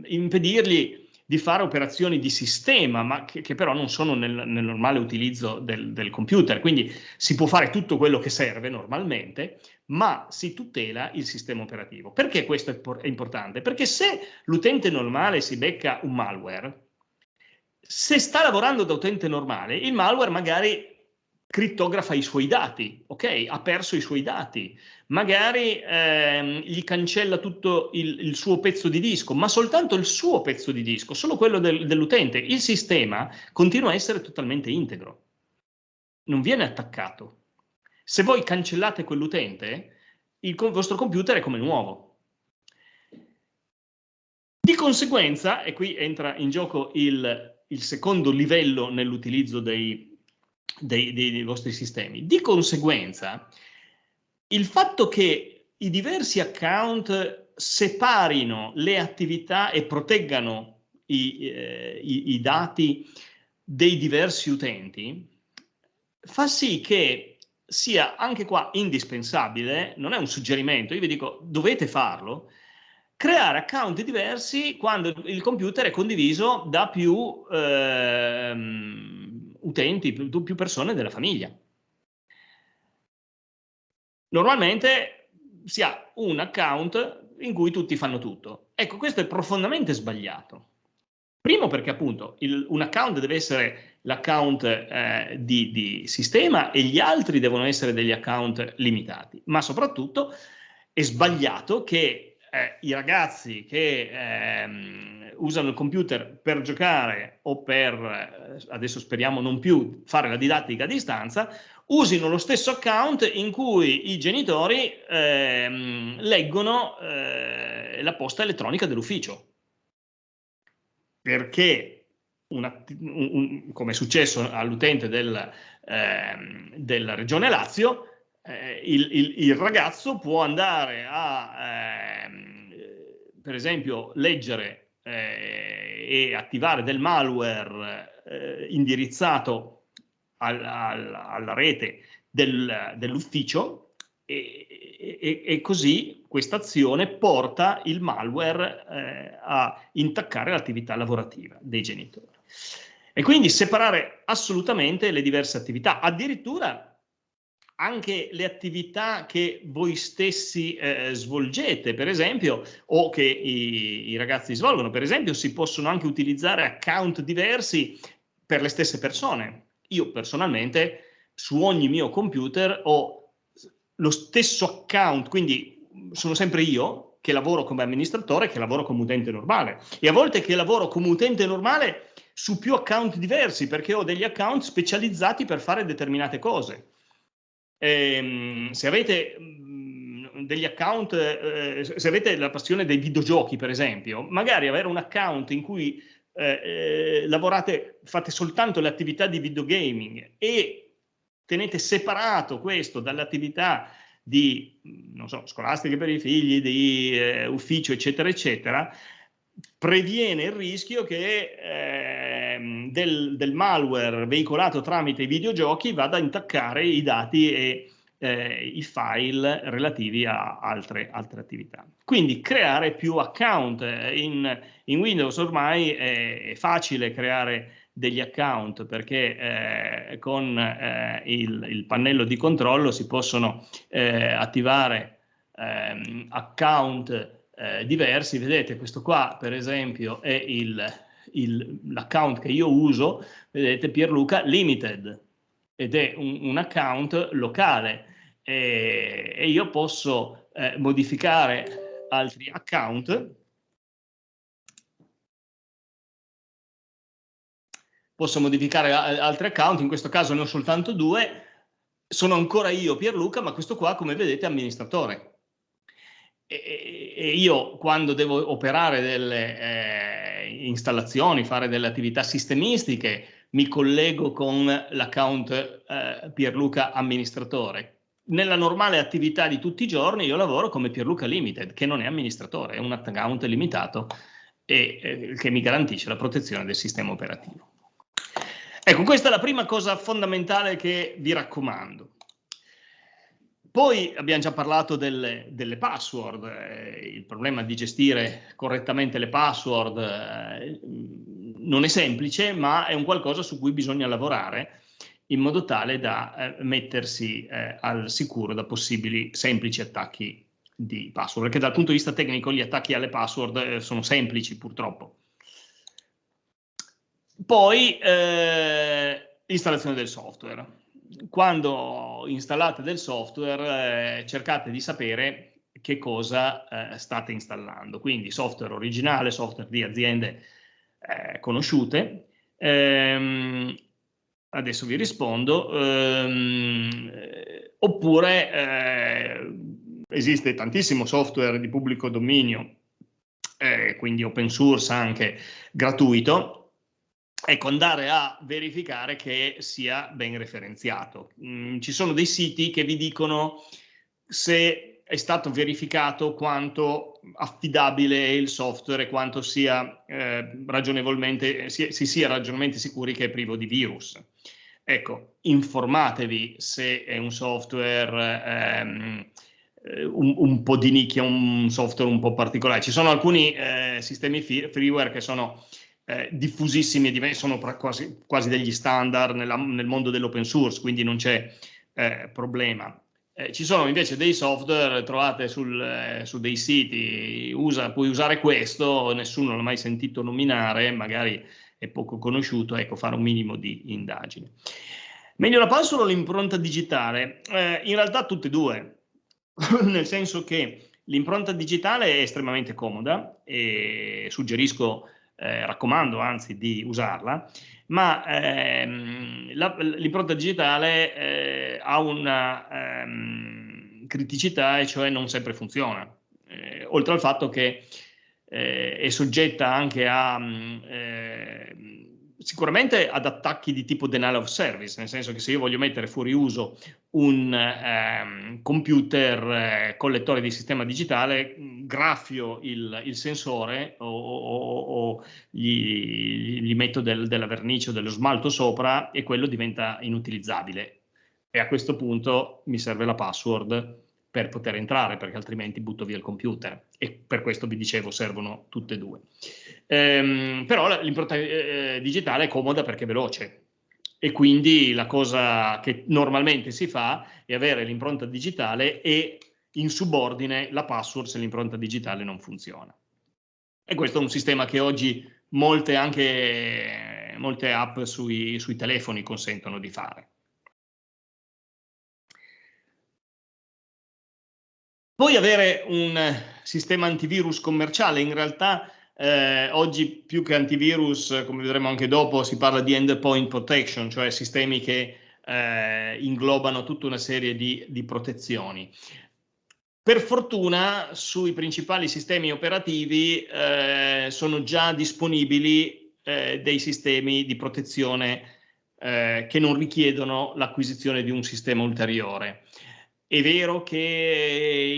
impedirgli di fare operazioni di sistema, ma che però non sono nel normale utilizzo del computer. Quindi si può fare tutto quello che serve normalmente, ma si tutela il sistema operativo. Perché questo è importante? Perché se l'utente normale si becca un malware, se sta lavorando da utente normale, il malware magari crittografa i suoi dati, ok? Ha perso i suoi dati, magari gli cancella tutto il suo pezzo di disco, ma soltanto il suo pezzo di disco, solo quello dell'utente. Il sistema continua a essere totalmente integro, non viene attaccato. Se voi cancellate quell'utente, il vostro computer è come nuovo. Di conseguenza, e qui entra in gioco il secondo livello nell'utilizzo dei vostri sistemi, di conseguenza il fatto che i diversi account separino le attività e proteggano i dati dei diversi utenti fa sì che sia anche qua indispensabile, non è un suggerimento, io vi dico dovete farlo, creare account diversi quando il computer è condiviso da più utenti, più persone della famiglia. Normalmente si ha un account in cui tutti fanno tutto. Ecco, questo è profondamente sbagliato. Primo perché appunto un account deve essere l'account di sistema e gli altri devono essere degli account limitati, ma soprattutto è sbagliato che i ragazzi che usano il computer per giocare o per, adesso speriamo non più, fare la didattica a distanza, usino lo stesso account in cui i genitori leggono la posta elettronica dell'ufficio. Perché come è successo all'utente della Regione Lazio, il ragazzo può andare a, per esempio, leggere e attivare del malware indirizzato alla rete dell'ufficio e così questa azione porta il malware a intaccare l'attività lavorativa dei genitori. E quindi separare assolutamente le diverse attività, addirittura anche le attività che voi stessi svolgete, per esempio, o che i ragazzi svolgono, per esempio, si possono anche utilizzare account diversi per le stesse persone. Io personalmente su ogni mio computer ho lo stesso account, quindi sono sempre io che lavoro come amministratore, che lavoro come utente normale, e a volte che lavoro come utente normale su più account diversi, perché ho degli account specializzati per fare determinate cose. Se avete degli account, se avete la passione dei videogiochi, per esempio, magari avere un account in cui lavorate, fate soltanto le attività di videogaming e tenete separato questo dalle attività di, non so, scolastiche per i figli, di ufficio, eccetera, eccetera, previene il rischio che del malware veicolato tramite i videogiochi vada a intaccare i dati e i file relativi a altre attività. Quindi creare più account. In Windows ormai è facile creare degli account perché con il pannello di controllo si possono attivare account diversi. Vedete, questo qua per esempio è l'account che io uso, vedete, Pierluca Limited, ed è un account locale e io posso modificare altri account. Posso modificare altri account, in questo caso ne ho soltanto 2, sono ancora io Pierluca, ma questo qua, come vedete, è amministratore. E io quando devo operare delle installazioni, fare delle attività sistemistiche, mi collego con l'account Pierluca amministratore. Nella normale attività di tutti i giorni io lavoro come Pierluca Limited, che non è amministratore, è un account limitato e che mi garantisce la protezione del sistema operativo. Ecco, questa è la prima cosa fondamentale che vi raccomando. Poi abbiamo già parlato delle password, il problema di gestire correttamente le password non è semplice, ma è un qualcosa su cui bisogna lavorare in modo tale da mettersi al sicuro da possibili semplici attacchi di password, perché dal punto di vista tecnico gli attacchi alle password sono semplici purtroppo. Poi installazione del software. Quando installate del software cercate di sapere che cosa state installando, quindi software originale, software di aziende conosciute. Adesso vi rispondo. Oppure esiste tantissimo software di pubblico dominio, quindi open source anche gratuito. Ecco, andare a verificare che sia ben referenziato. Ci sono dei siti che vi dicono se è stato verificato quanto affidabile è il software e quanto sia si sia ragionevolmente sicuri che è privo di virus. Ecco, informatevi se è un software un po' di nicchia, un software un po' particolare. Ci sono alcuni sistemi freeware che sono diffusissimi e sono quasi degli standard nel mondo dell'open source, quindi non c'è problema. Ci sono invece dei software trovate su dei siti, puoi usare questo, nessuno l'ha mai sentito nominare, magari è poco conosciuto, ecco, fare un minimo di indagine. Meglio la password o l'impronta digitale? In realtà tutte e due, nel senso che l'impronta digitale è estremamente comoda e suggerisco, raccomando anzi di usarla, ma l'impronta digitale ha una criticità, e cioè non sempre funziona, oltre al fatto che è soggetta anche a sicuramente ad attacchi di tipo denial of service, nel senso che se io voglio mettere fuori uso un computer con lettore di sistema digitale, graffio il sensore o gli metto della vernice o dello smalto sopra e quello diventa inutilizzabile. E a questo punto mi serve la password per poter entrare, perché altrimenti butto via il computer, e per questo vi dicevo servono tutte e due. Però l'impronta digitale è comoda perché è veloce, e quindi la cosa che normalmente si fa è avere l'impronta digitale e in subordine la password se l'impronta digitale non funziona. E questo è un sistema che oggi molte app sui telefoni consentono di fare. Poi avere un sistema antivirus commerciale, in realtà oggi più che antivirus, come vedremo anche dopo, si parla di endpoint protection, cioè sistemi che inglobano tutta una serie di protezioni. Per fortuna sui principali sistemi operativi sono già disponibili dei sistemi di protezione che non richiedono l'acquisizione di un sistema ulteriore. È vero che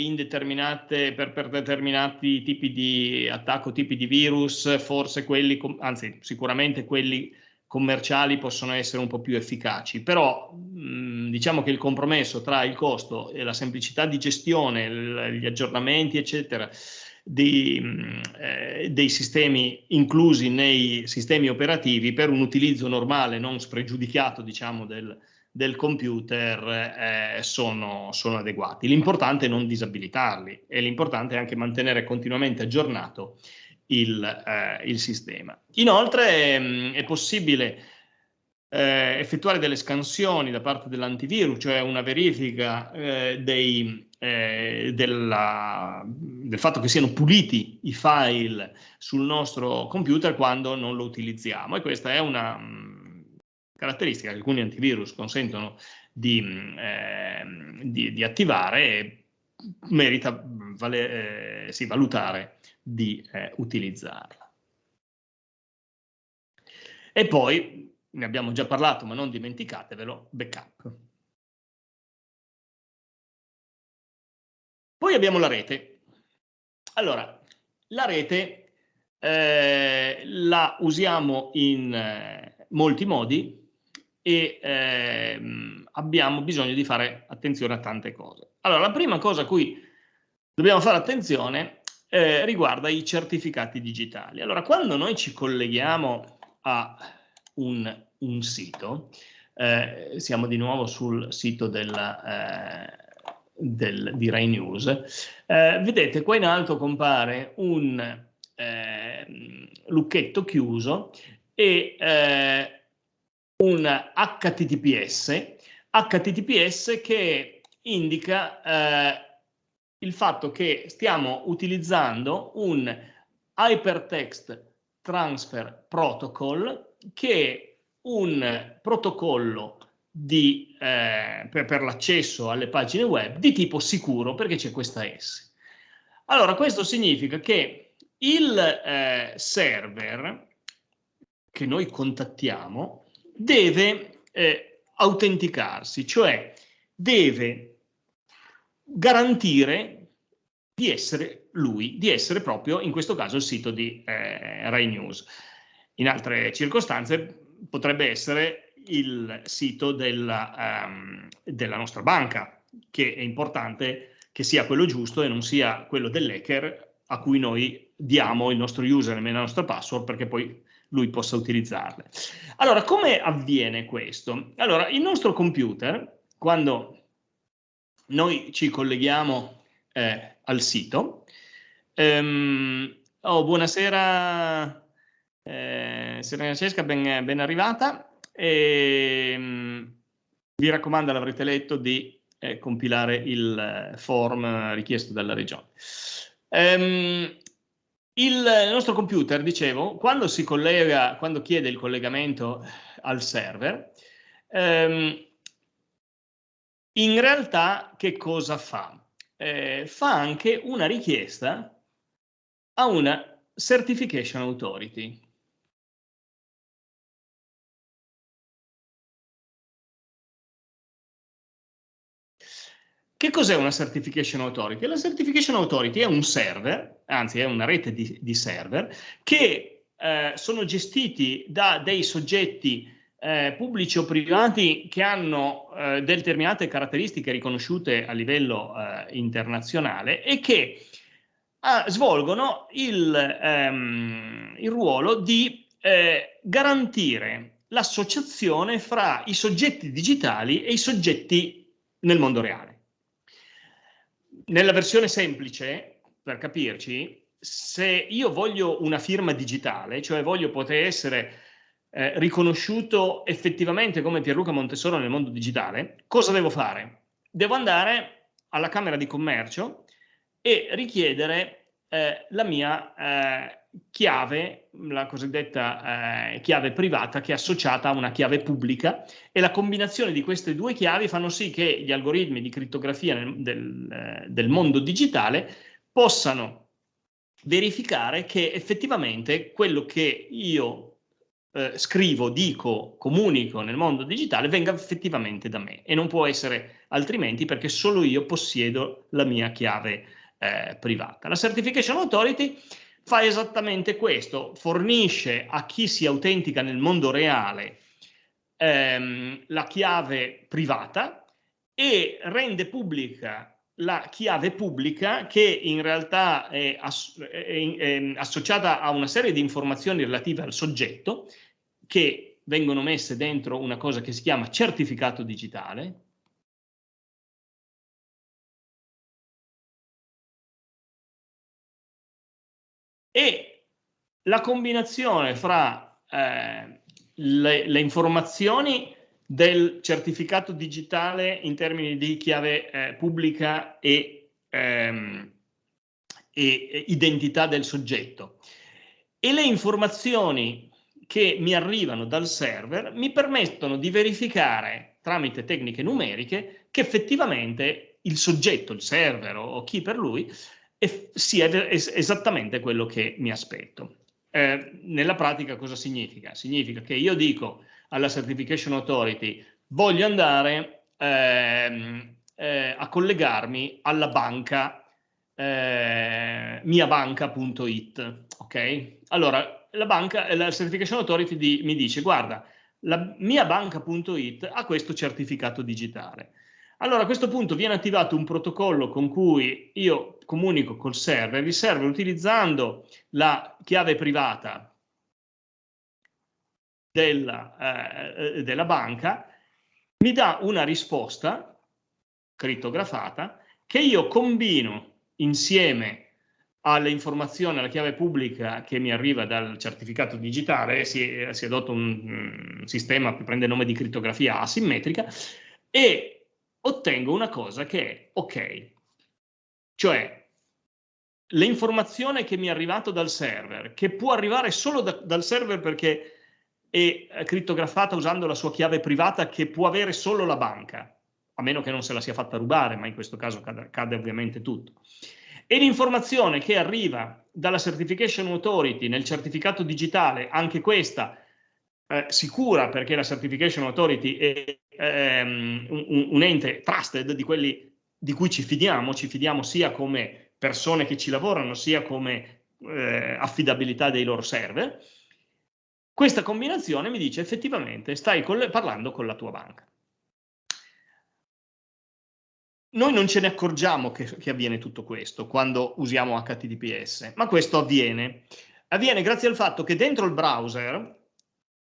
per determinati tipi di attacco, tipi di virus, forse quelli, anzi sicuramente quelli commerciali possono essere un po' più efficaci, però diciamo che il compromesso tra il costo e la semplicità di gestione, gli aggiornamenti eccetera dei sistemi inclusi nei sistemi operativi per un utilizzo normale non spregiudicato, diciamo, del computer sono adeguati. L'importante è non disabilitarli e l'importante è anche mantenere continuamente aggiornato il sistema. Inoltre è possibile effettuare delle scansioni da parte dell'antivirus, cioè una verifica del fatto che siano puliti i file sul nostro computer quando non lo utilizziamo, e questa è una caratteristica che alcuni antivirus consentono di attivare e merita valutare di utilizzarla. E poi, ne abbiamo già parlato, ma non dimenticatevelo, backup. Poi abbiamo la rete. Allora, la rete la usiamo in molti modi e abbiamo bisogno di fare attenzione a tante cose. Allora, la prima cosa a cui dobbiamo fare attenzione riguarda i certificati digitali. Allora, quando noi ci colleghiamo a un sito, siamo di nuovo sul sito di Rai News, vedete qua in alto compare un lucchetto chiuso e un HTTPS che indica il fatto che stiamo utilizzando un Hypertext Transfer Protocol, che è un protocollo per l'accesso alle pagine web di tipo sicuro, perché c'è questa S. Allora, questo significa che il server che noi contattiamo deve autenticarsi, cioè deve garantire di essere lui, di essere proprio in questo caso il sito di Rai News. In altre circostanze potrebbe essere il sito della nostra banca, che è importante che sia quello giusto e non sia quello dell'hacker a cui noi diamo il nostro username e la nostra password perché poi lui possa utilizzarle. Allora, come avviene questo? Allora, il nostro computer, quando noi ci colleghiamo al sito, buonasera Serena Cesca, ben arrivata. Vi raccomando, l'avrete letto, di compilare il form richiesto dalla regione. Il nostro computer, dicevo, quando si collega, quando chiede il collegamento al server, in realtà che cosa fa? Fa anche una richiesta a una Certification Authority. Che cos'è una Certification Authority? La Certification Authority è un server, anzi è una rete di server, che sono gestiti da dei soggetti pubblici o privati che hanno determinate caratteristiche riconosciute a livello internazionale e che svolgono il ruolo di garantire l'associazione fra i soggetti digitali e i soggetti nel mondo reale. Nella versione semplice, per capirci, se io voglio una firma digitale, cioè voglio poter essere riconosciuto effettivamente come Pierluca Montesoro nel mondo digitale, cosa devo fare? Devo andare alla Camera di Commercio e richiedere la mia chiave, la cosiddetta chiave privata, che è associata a una chiave pubblica, e la combinazione di queste due chiavi fanno sì che gli algoritmi di crittografia del mondo digitale possano verificare che effettivamente quello che io scrivo, dico, comunico nel mondo digitale venga effettivamente da me, e non può essere altrimenti, perché solo io possiedo la mia chiave privata. La Certification Authority fa esattamente questo, fornisce a chi si autentica nel mondo reale la chiave privata e rende pubblica la chiave pubblica, che in realtà è associata a una serie di informazioni relative al soggetto, che vengono messe dentro una cosa che si chiama certificato digitale. E la combinazione fra le informazioni del certificato digitale in termini di chiave pubblica e identità del soggetto e le informazioni che mi arrivano dal server mi permettono di verificare tramite tecniche numeriche che effettivamente il soggetto, il server o chi per lui sia esattamente quello che mi aspetto. Nella pratica cosa significa? Significa che io dico alla Certification Authority: voglio andare a collegarmi alla banca miabanca.it, ok? Allora la Certification Authority mi dice: guarda, la miabanca.it ha questo certificato digitale. Allora a questo punto viene attivato un protocollo con cui io comunico col server, il server, utilizzando la chiave privata della banca, mi dà una risposta crittografata che io combino insieme alle informazioni, alla chiave pubblica che mi arriva dal certificato digitale. Si adotta un sistema che prende nome di crittografia asimmetrica, e ottengo una cosa che è ok, cioè l'informazione che mi è arrivata dal server, che può arrivare solo dal server perché è crittografata usando la sua chiave privata, che può avere solo la banca, a meno che non se la sia fatta rubare, ma in questo caso cade ovviamente tutto. E l'informazione che arriva dalla Certification Authority nel certificato digitale, anche questa sicura, perché la Certification Authority è un ente trusted, di quelli di cui ci fidiamo sia come persone che ci lavorano, sia come affidabilità dei loro server. Questa combinazione mi dice: effettivamente stai parlando con la tua banca. Noi non ce ne accorgiamo che avviene tutto questo quando usiamo HTTPS, ma questo avviene grazie al fatto che dentro il browser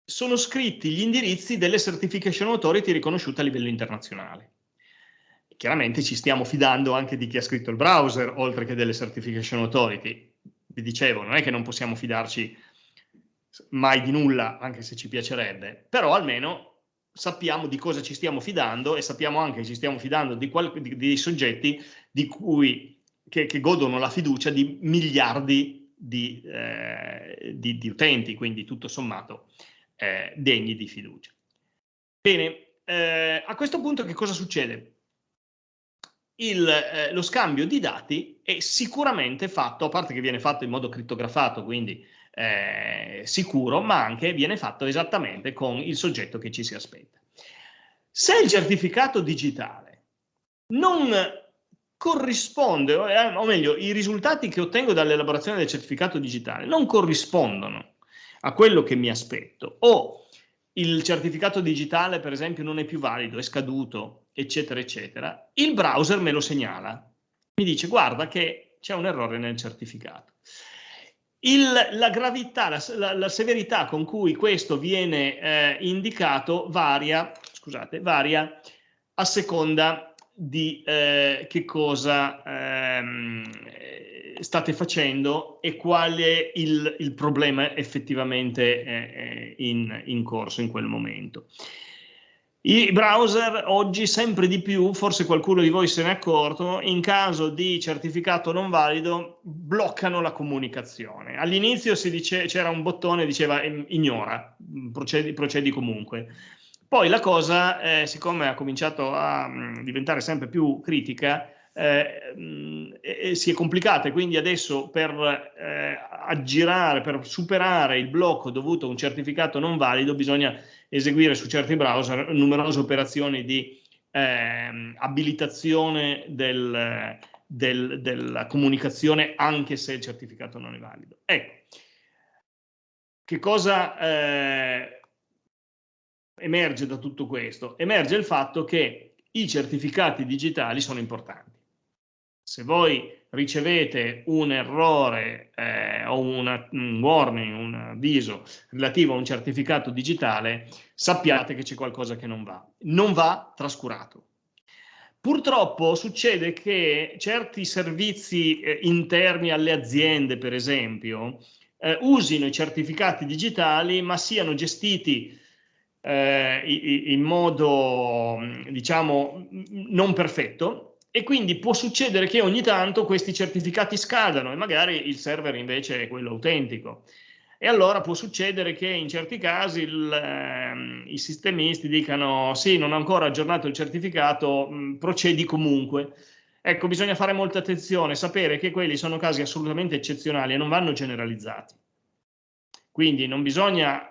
sono scritti gli indirizzi delle Certification Authority riconosciute a livello internazionale. Chiaramente ci stiamo fidando anche di chi ha scritto il browser, oltre che delle Certification Authority. Vi dicevo, non è che non possiamo fidarci mai di nulla, anche se ci piacerebbe, però almeno sappiamo di cosa ci stiamo fidando, e sappiamo anche che ci stiamo fidando di soggetti che godono la fiducia di miliardi di utenti, quindi tutto sommato degni di fiducia. Bene, a questo punto che cosa succede? Lo scambio di dati è sicuramente fatto, a parte che viene fatto in modo crittografato, quindi sicuro, ma anche viene fatto esattamente con il soggetto che ci si aspetta. Se il certificato digitale non corrisponde, o meglio, i risultati che ottengo dall'elaborazione del certificato digitale non corrispondono a quello che mi aspetto, o il certificato digitale, per esempio, non è più valido, è scaduto, eccetera, eccetera, il browser me lo segnala, mi dice guarda che c'è un errore nel certificato. La gravità, la severità con cui questo viene indicato varia, scusate, varia a seconda di che cosa state facendo e qual è il problema effettivamente in corso in quel momento. I browser oggi sempre di più, forse qualcuno di voi se n'è accorto, in caso di certificato non valido bloccano la comunicazione. All'inizio c'era un bottone che diceva ignora, procedi comunque. Poi la cosa, siccome ha cominciato a diventare sempre più critica, si è complicata, e quindi adesso per aggirare, per superare il blocco dovuto a un certificato non valido, bisogna eseguire su certi browser numerose operazioni di abilitazione della comunicazione anche se il certificato non è valido. Ecco, che cosa emerge da tutto questo? Emerge il fatto che i certificati digitali sono importanti. Se voi ricevete un errore o un warning, un avviso relativo a un certificato digitale, sappiate che c'è qualcosa che non va. Non va trascurato. Purtroppo succede che certi servizi interni alle aziende, per esempio, usino i certificati digitali, ma siano gestiti in modo, diciamo, non perfetto, e quindi può succedere che ogni tanto questi certificati scadano e magari il server invece è quello autentico. E allora può succedere che in certi casi i sistemisti dicano sì, non ho ancora aggiornato il certificato, procedi comunque. Ecco, bisogna fare molta attenzione, sapere che quelli sono casi assolutamente eccezionali e non vanno generalizzati. Quindi non bisogna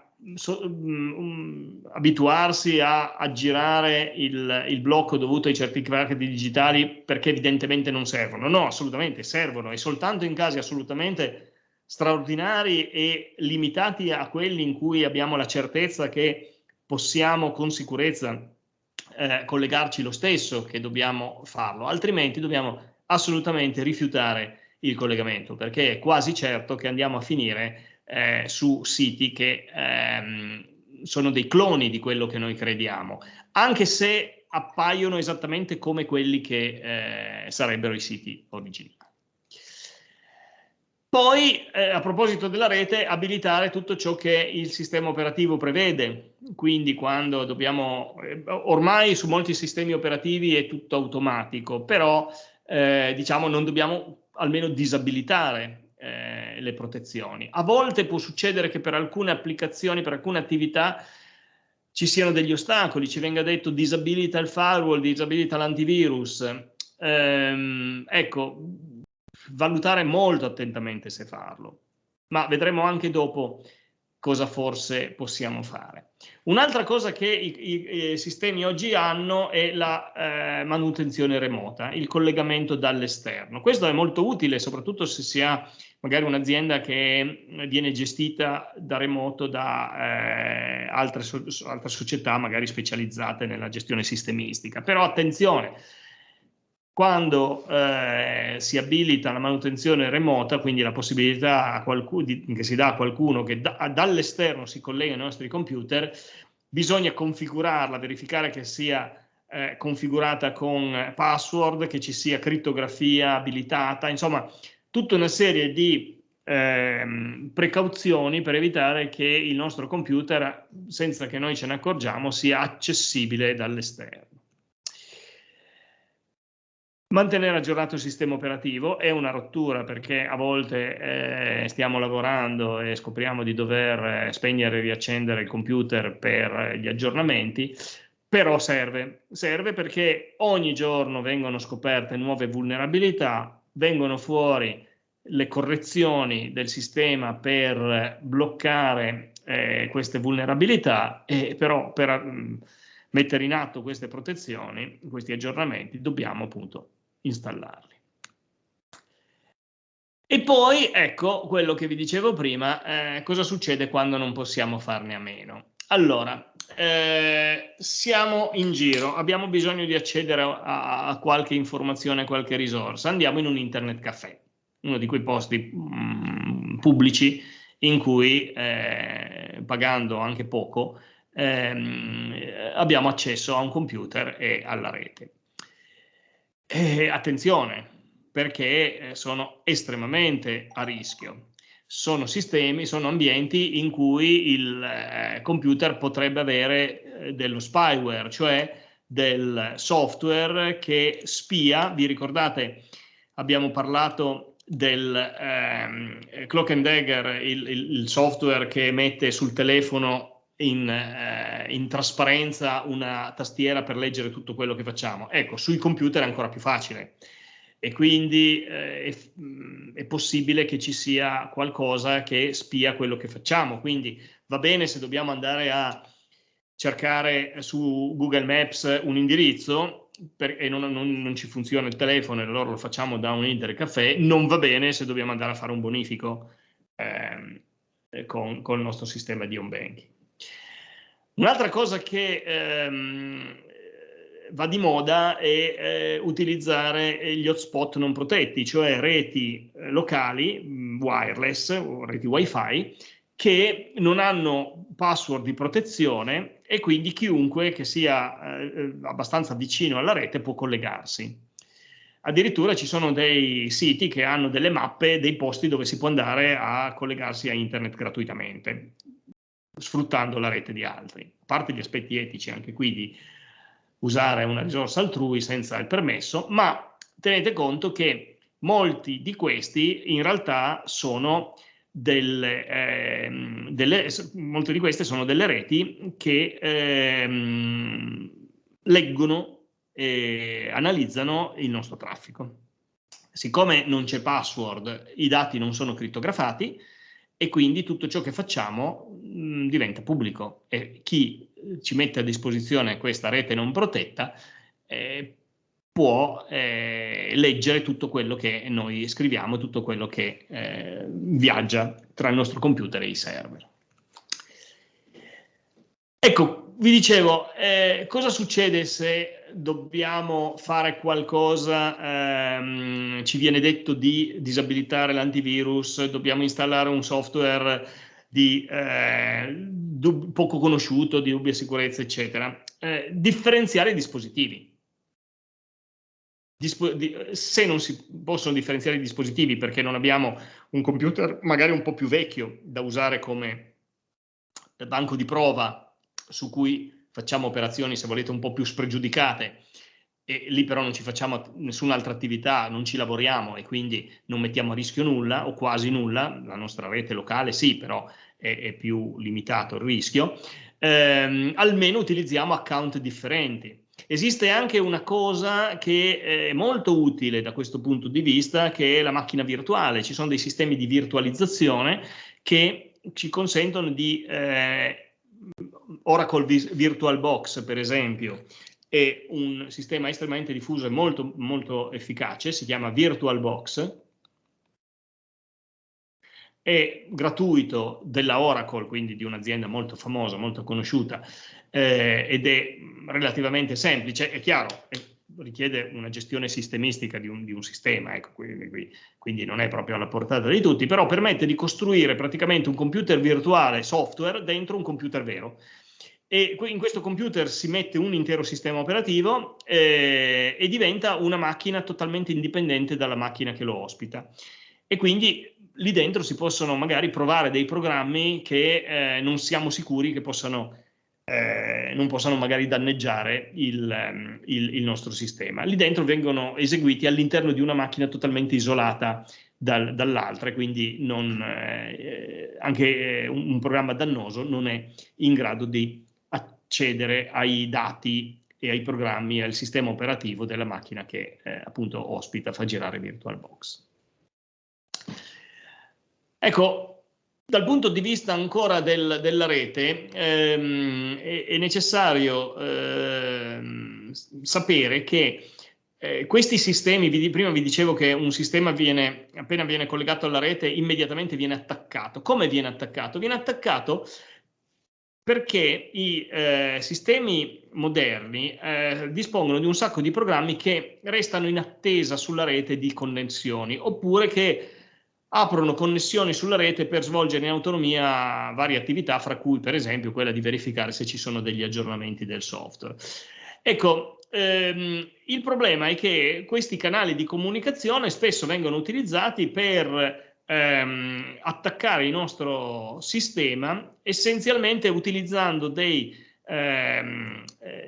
abituarsi a aggirare il blocco dovuto ai certificati digitali perché evidentemente non servono. No, assolutamente servono, e soltanto in casi assolutamente straordinari e limitati a quelli in cui abbiamo la certezza che possiamo con sicurezza collegarci lo stesso che dobbiamo farlo, altrimenti dobbiamo assolutamente rifiutare il collegamento, perché è quasi certo che andiamo a finire su siti che sono dei cloni di quello che noi crediamo, anche se appaiono esattamente come quelli che sarebbero i siti originali. Poi, a proposito della rete, abilitare tutto ciò che il sistema operativo prevede, quindi quando dobbiamo, ormai su molti sistemi operativi è tutto automatico, però diciamo non dobbiamo almeno disabilitare le protezioni. A volte può succedere che per alcune applicazioni, per alcune attività ci siano degli ostacoli, ci venga detto disabilita il firewall, disabilita l'antivirus. Ecco, valutare molto attentamente se farlo, ma vedremo anche dopo cosa forse possiamo fare. Un'altra cosa che i sistemi oggi hanno è la manutenzione remota, il collegamento dall'esterno. Questo è molto utile, soprattutto se si ha magari un'azienda che viene gestita da remoto da altre società magari specializzate nella gestione sistemistica. Però attenzione, quando si abilita la manutenzione remota, quindi la possibilità che si dà a qualcuno che dall'esterno si collega ai nostri computer, bisogna configurarla, verificare che sia configurata con password, che ci sia crittografia abilitata, insomma tutta una serie di precauzioni per evitare che il nostro computer, senza che noi ce ne accorgiamo, sia accessibile dall'esterno. Mantenere aggiornato il sistema operativo è una rottura, perché a volte stiamo lavorando e scopriamo di dover spegnere e riaccendere il computer per gli aggiornamenti, però serve perché ogni giorno vengono scoperte nuove vulnerabilità, vengono fuori le correzioni del sistema per bloccare queste vulnerabilità, e però per mettere in atto queste protezioni, questi aggiornamenti, dobbiamo appunto installarli. E poi, ecco, quello che vi dicevo prima, cosa succede quando non possiamo farne a meno? Allora, siamo in giro, abbiamo bisogno di accedere a qualche informazione, a qualche risorsa, andiamo in un internet caffè, uno di quei posti pubblici in cui, pagando anche poco, abbiamo accesso a un computer e alla rete. Attenzione, perché sono estremamente a rischio. Sono sistemi, sono ambienti in cui il computer potrebbe avere dello spyware, cioè del software che spia. Vi ricordate, abbiamo parlato del Cloak and Dagger, il software che mette sul telefono in trasparenza una tastiera per leggere tutto quello che facciamo. Ecco, sui computer è ancora più facile e quindi è possibile che ci sia qualcosa che spia quello che facciamo. Quindi va bene se dobbiamo andare a cercare su Google Maps un indirizzo e non ci funziona il telefono e allora lo facciamo da un internet caffè. Non va bene se dobbiamo andare a fare un bonifico con il nostro sistema di home banking. Un'altra cosa che va di moda è utilizzare gli hotspot non protetti, cioè reti locali, wireless o reti wifi, che non hanno password di protezione e quindi chiunque che sia abbastanza vicino alla rete può collegarsi. Addirittura ci sono dei siti che hanno delle mappe dei posti dove si può andare a collegarsi a internet gratuitamente, sfruttando la rete di altri. A parte gli aspetti etici anche qui di usare una risorsa altrui senza il permesso, ma tenete conto che molti di questi in realtà sono molte di queste sono delle reti che leggono e analizzano il nostro traffico. Siccome non c'è password, i dati non sono crittografati e quindi tutto ciò che facciamo diventa pubblico e chi ci mette a disposizione questa rete non protetta può leggere tutto quello che noi scriviamo, tutto quello che viaggia tra il nostro computer e i server. Ecco, vi dicevo, cosa succede se dobbiamo fare qualcosa, ci viene detto di disabilitare l'antivirus, dobbiamo installare un software poco conosciuto, di dubbia sicurezza, eccetera. Differenziare i dispositivi. Se non si possono differenziare i dispositivi perché non abbiamo un computer magari un po' più vecchio da usare come banco di prova su cui facciamo operazioni, se volete, un po' più spregiudicate e lì però non ci facciamo nessun'altra attività, non ci lavoriamo e quindi non mettiamo a rischio nulla o quasi nulla, la nostra rete locale sì, però è più limitato il rischio, almeno utilizziamo account differenti. Esiste anche una cosa che è molto utile da questo punto di vista, che è la macchina virtuale. Ci sono dei sistemi di virtualizzazione che ci consentono di Oracle VirtualBox, per esempio, è un sistema estremamente diffuso e molto, molto efficace, si chiama VirtualBox, è gratuito della Oracle, quindi di un'azienda molto famosa, molto conosciuta, ed è relativamente semplice, è chiaro, richiede una gestione sistemistica di un sistema, ecco, quindi non è proprio alla portata di tutti, però permette di costruire praticamente un computer virtuale software dentro un computer vero. E in questo computer si mette un intero sistema operativo e diventa una macchina totalmente indipendente dalla macchina che lo ospita. E quindi lì dentro si possono magari provare dei programmi che non siamo sicuri che non possano magari danneggiare il nostro sistema. Lì dentro vengono eseguiti all'interno di una macchina totalmente isolata dall'altra, e quindi anche un programma dannoso non è in grado di accedere ai dati e ai programmi e al sistema operativo della macchina che appunto ospita, fa girare VirtualBox. Ecco, Dal punto di vista ancora della rete, è necessario sapere che questi sistemi, prima vi dicevo che un sistema appena viene collegato alla rete, immediatamente viene attaccato. Come viene attaccato? Viene attaccato perché i sistemi moderni dispongono di un sacco di programmi che restano in attesa sulla rete di connessioni, oppure che aprono connessioni sulla rete per svolgere in autonomia varie attività, fra cui per esempio quella di verificare se ci sono degli aggiornamenti del software. Ecco, il problema è che questi canali di comunicazione spesso vengono utilizzati per attaccare il nostro sistema, essenzialmente utilizzando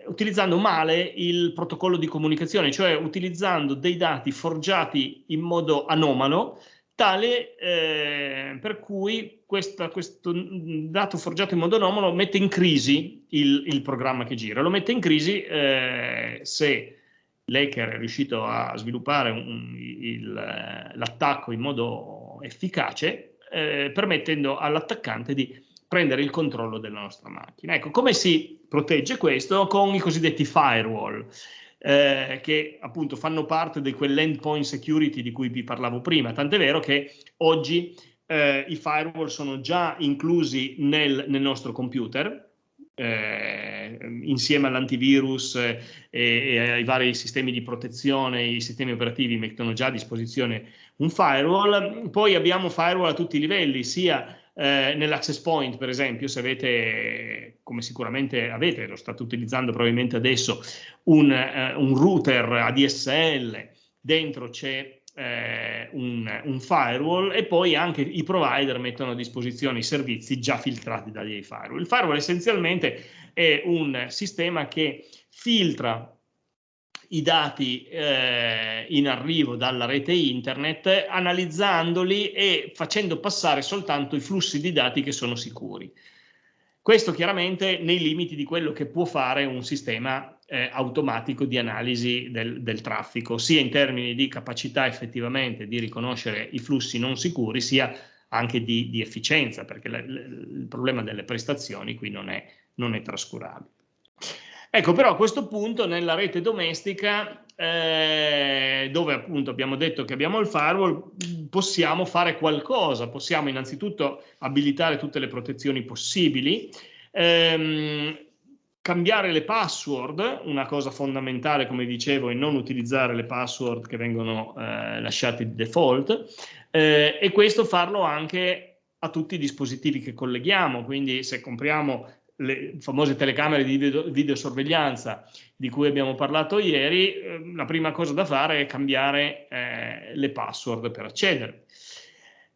utilizzando male il protocollo di comunicazione, cioè utilizzando dei dati forgiati in modo anomalo, tale per cui questo dato forgiato in modo anomalo mette in crisi il programma che gira. Lo mette in crisi se l'hacker è riuscito a sviluppare l'attacco in modo efficace, permettendo all'attaccante di prendere il controllo della nostra macchina. Ecco, come si protegge questo? Con i cosiddetti firewall, che appunto fanno parte di quell'endpoint security di cui vi parlavo prima, tant'è vero che oggi i firewall sono già inclusi nel nostro computer, insieme all'antivirus e ai vari sistemi di protezione. I sistemi operativi mettono già a disposizione un firewall. Poi abbiamo firewall a tutti i livelli, sia nell'access point, per esempio, se avete, come sicuramente avete, lo state utilizzando probabilmente adesso, un router ADSL, dentro c'è un firewall, e poi anche i provider mettono a disposizione i servizi già filtrati dagli firewall. Il firewall essenzialmente è un sistema che filtra i dati in arrivo dalla rete internet, analizzandoli e facendo passare soltanto i flussi di dati che sono sicuri. Questo chiaramente nei limiti di quello che può fare un sistema automatico di analisi del traffico, sia in termini di capacità effettivamente di riconoscere i flussi non sicuri, sia anche di efficienza, perché il problema delle prestazioni qui non è trascurabile. Ecco, però a questo punto nella rete domestica, dove appunto abbiamo detto che abbiamo il firewall, possiamo fare qualcosa. Possiamo innanzitutto abilitare tutte le protezioni possibili, cambiare le password, una cosa fondamentale, come dicevo, è non utilizzare le password che vengono lasciate di default, e questo farlo anche a tutti i dispositivi che colleghiamo. Quindi se compriamo le famose telecamere di videosorveglianza di cui abbiamo parlato ieri, la prima cosa da fare è cambiare le password per accedere.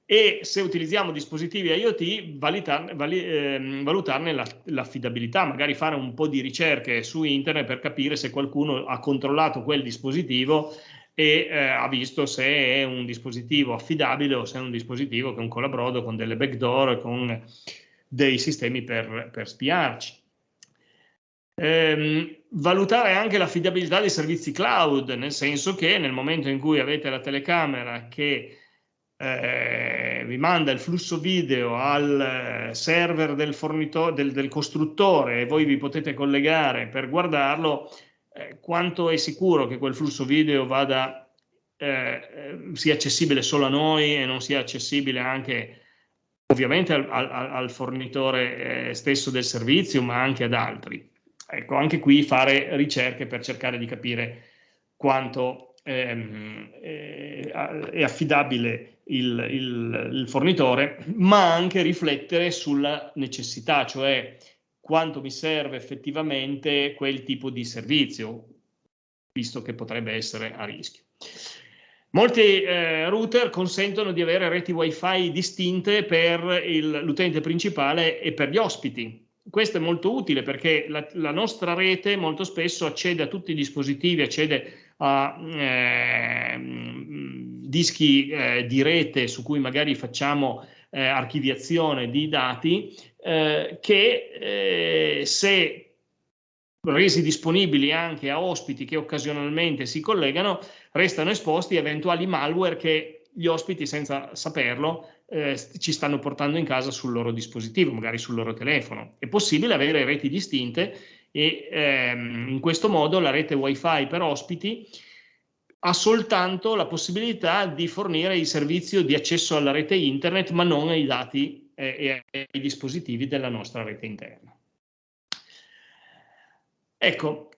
E se utilizziamo dispositivi IoT, valutarne l'affidabilità, magari fare un po' di ricerche su internet per capire se qualcuno ha controllato quel dispositivo e ha visto se è un dispositivo affidabile o se è un dispositivo che è un colabrodo con delle backdoor, con dei sistemi per spiarci. Valutare anche l'affidabilità dei servizi cloud, nel senso che nel momento in cui avete la telecamera che vi manda il flusso video al server del fornitore, del costruttore, e voi vi potete collegare per guardarlo, quanto è sicuro che quel flusso video sia accessibile solo a noi e non sia accessibile anche ovviamente al fornitore stesso del servizio, ma anche ad altri. Ecco, anche qui fare ricerche per cercare di capire quanto è affidabile il fornitore, ma anche riflettere sulla necessità, cioè quanto mi serve effettivamente quel tipo di servizio, visto che potrebbe essere a rischio. Molti router consentono di avere reti wifi distinte per l'utente principale e per gli ospiti. Questo è molto utile perché la nostra rete molto spesso accede a tutti i dispositivi, accede a dischi di rete su cui magari facciamo archiviazione di dati, che se resi disponibili anche a ospiti che occasionalmente si collegano, restano esposti a eventuali malware che gli ospiti, senza saperlo, ci stanno portando in casa sul loro dispositivo, magari sul loro telefono. È possibile avere reti distinte e in questo modo la rete wifi per ospiti ha soltanto la possibilità di fornire il servizio di accesso alla rete internet, ma non ai dati e ai dispositivi della nostra rete interna. Ecco,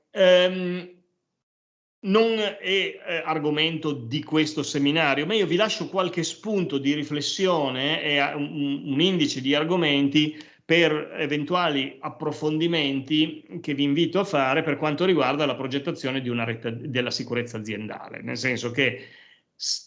non è argomento di questo seminario, ma io vi lascio qualche spunto di riflessione e un indice di argomenti per eventuali approfondimenti che vi invito a fare per quanto riguarda la progettazione di una rete della sicurezza aziendale, nel senso che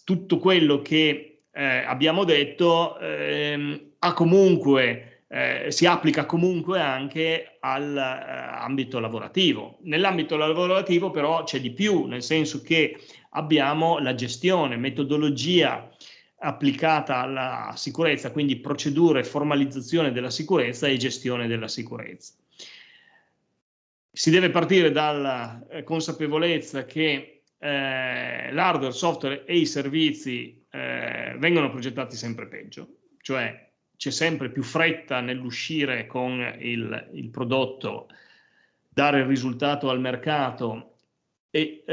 tutto quello che abbiamo detto ha comunque si applica comunque anche all'ambito lavorativo. Nell'ambito lavorativo però c'è di più, nel senso che abbiamo la gestione, metodologia applicata alla sicurezza, quindi procedure, formalizzazione della sicurezza e gestione della sicurezza. Si deve partire dalla consapevolezza che l'hardware, software e i servizi vengono progettati sempre peggio, cioè c'è sempre più fretta nell'uscire con il prodotto, dare il risultato al mercato e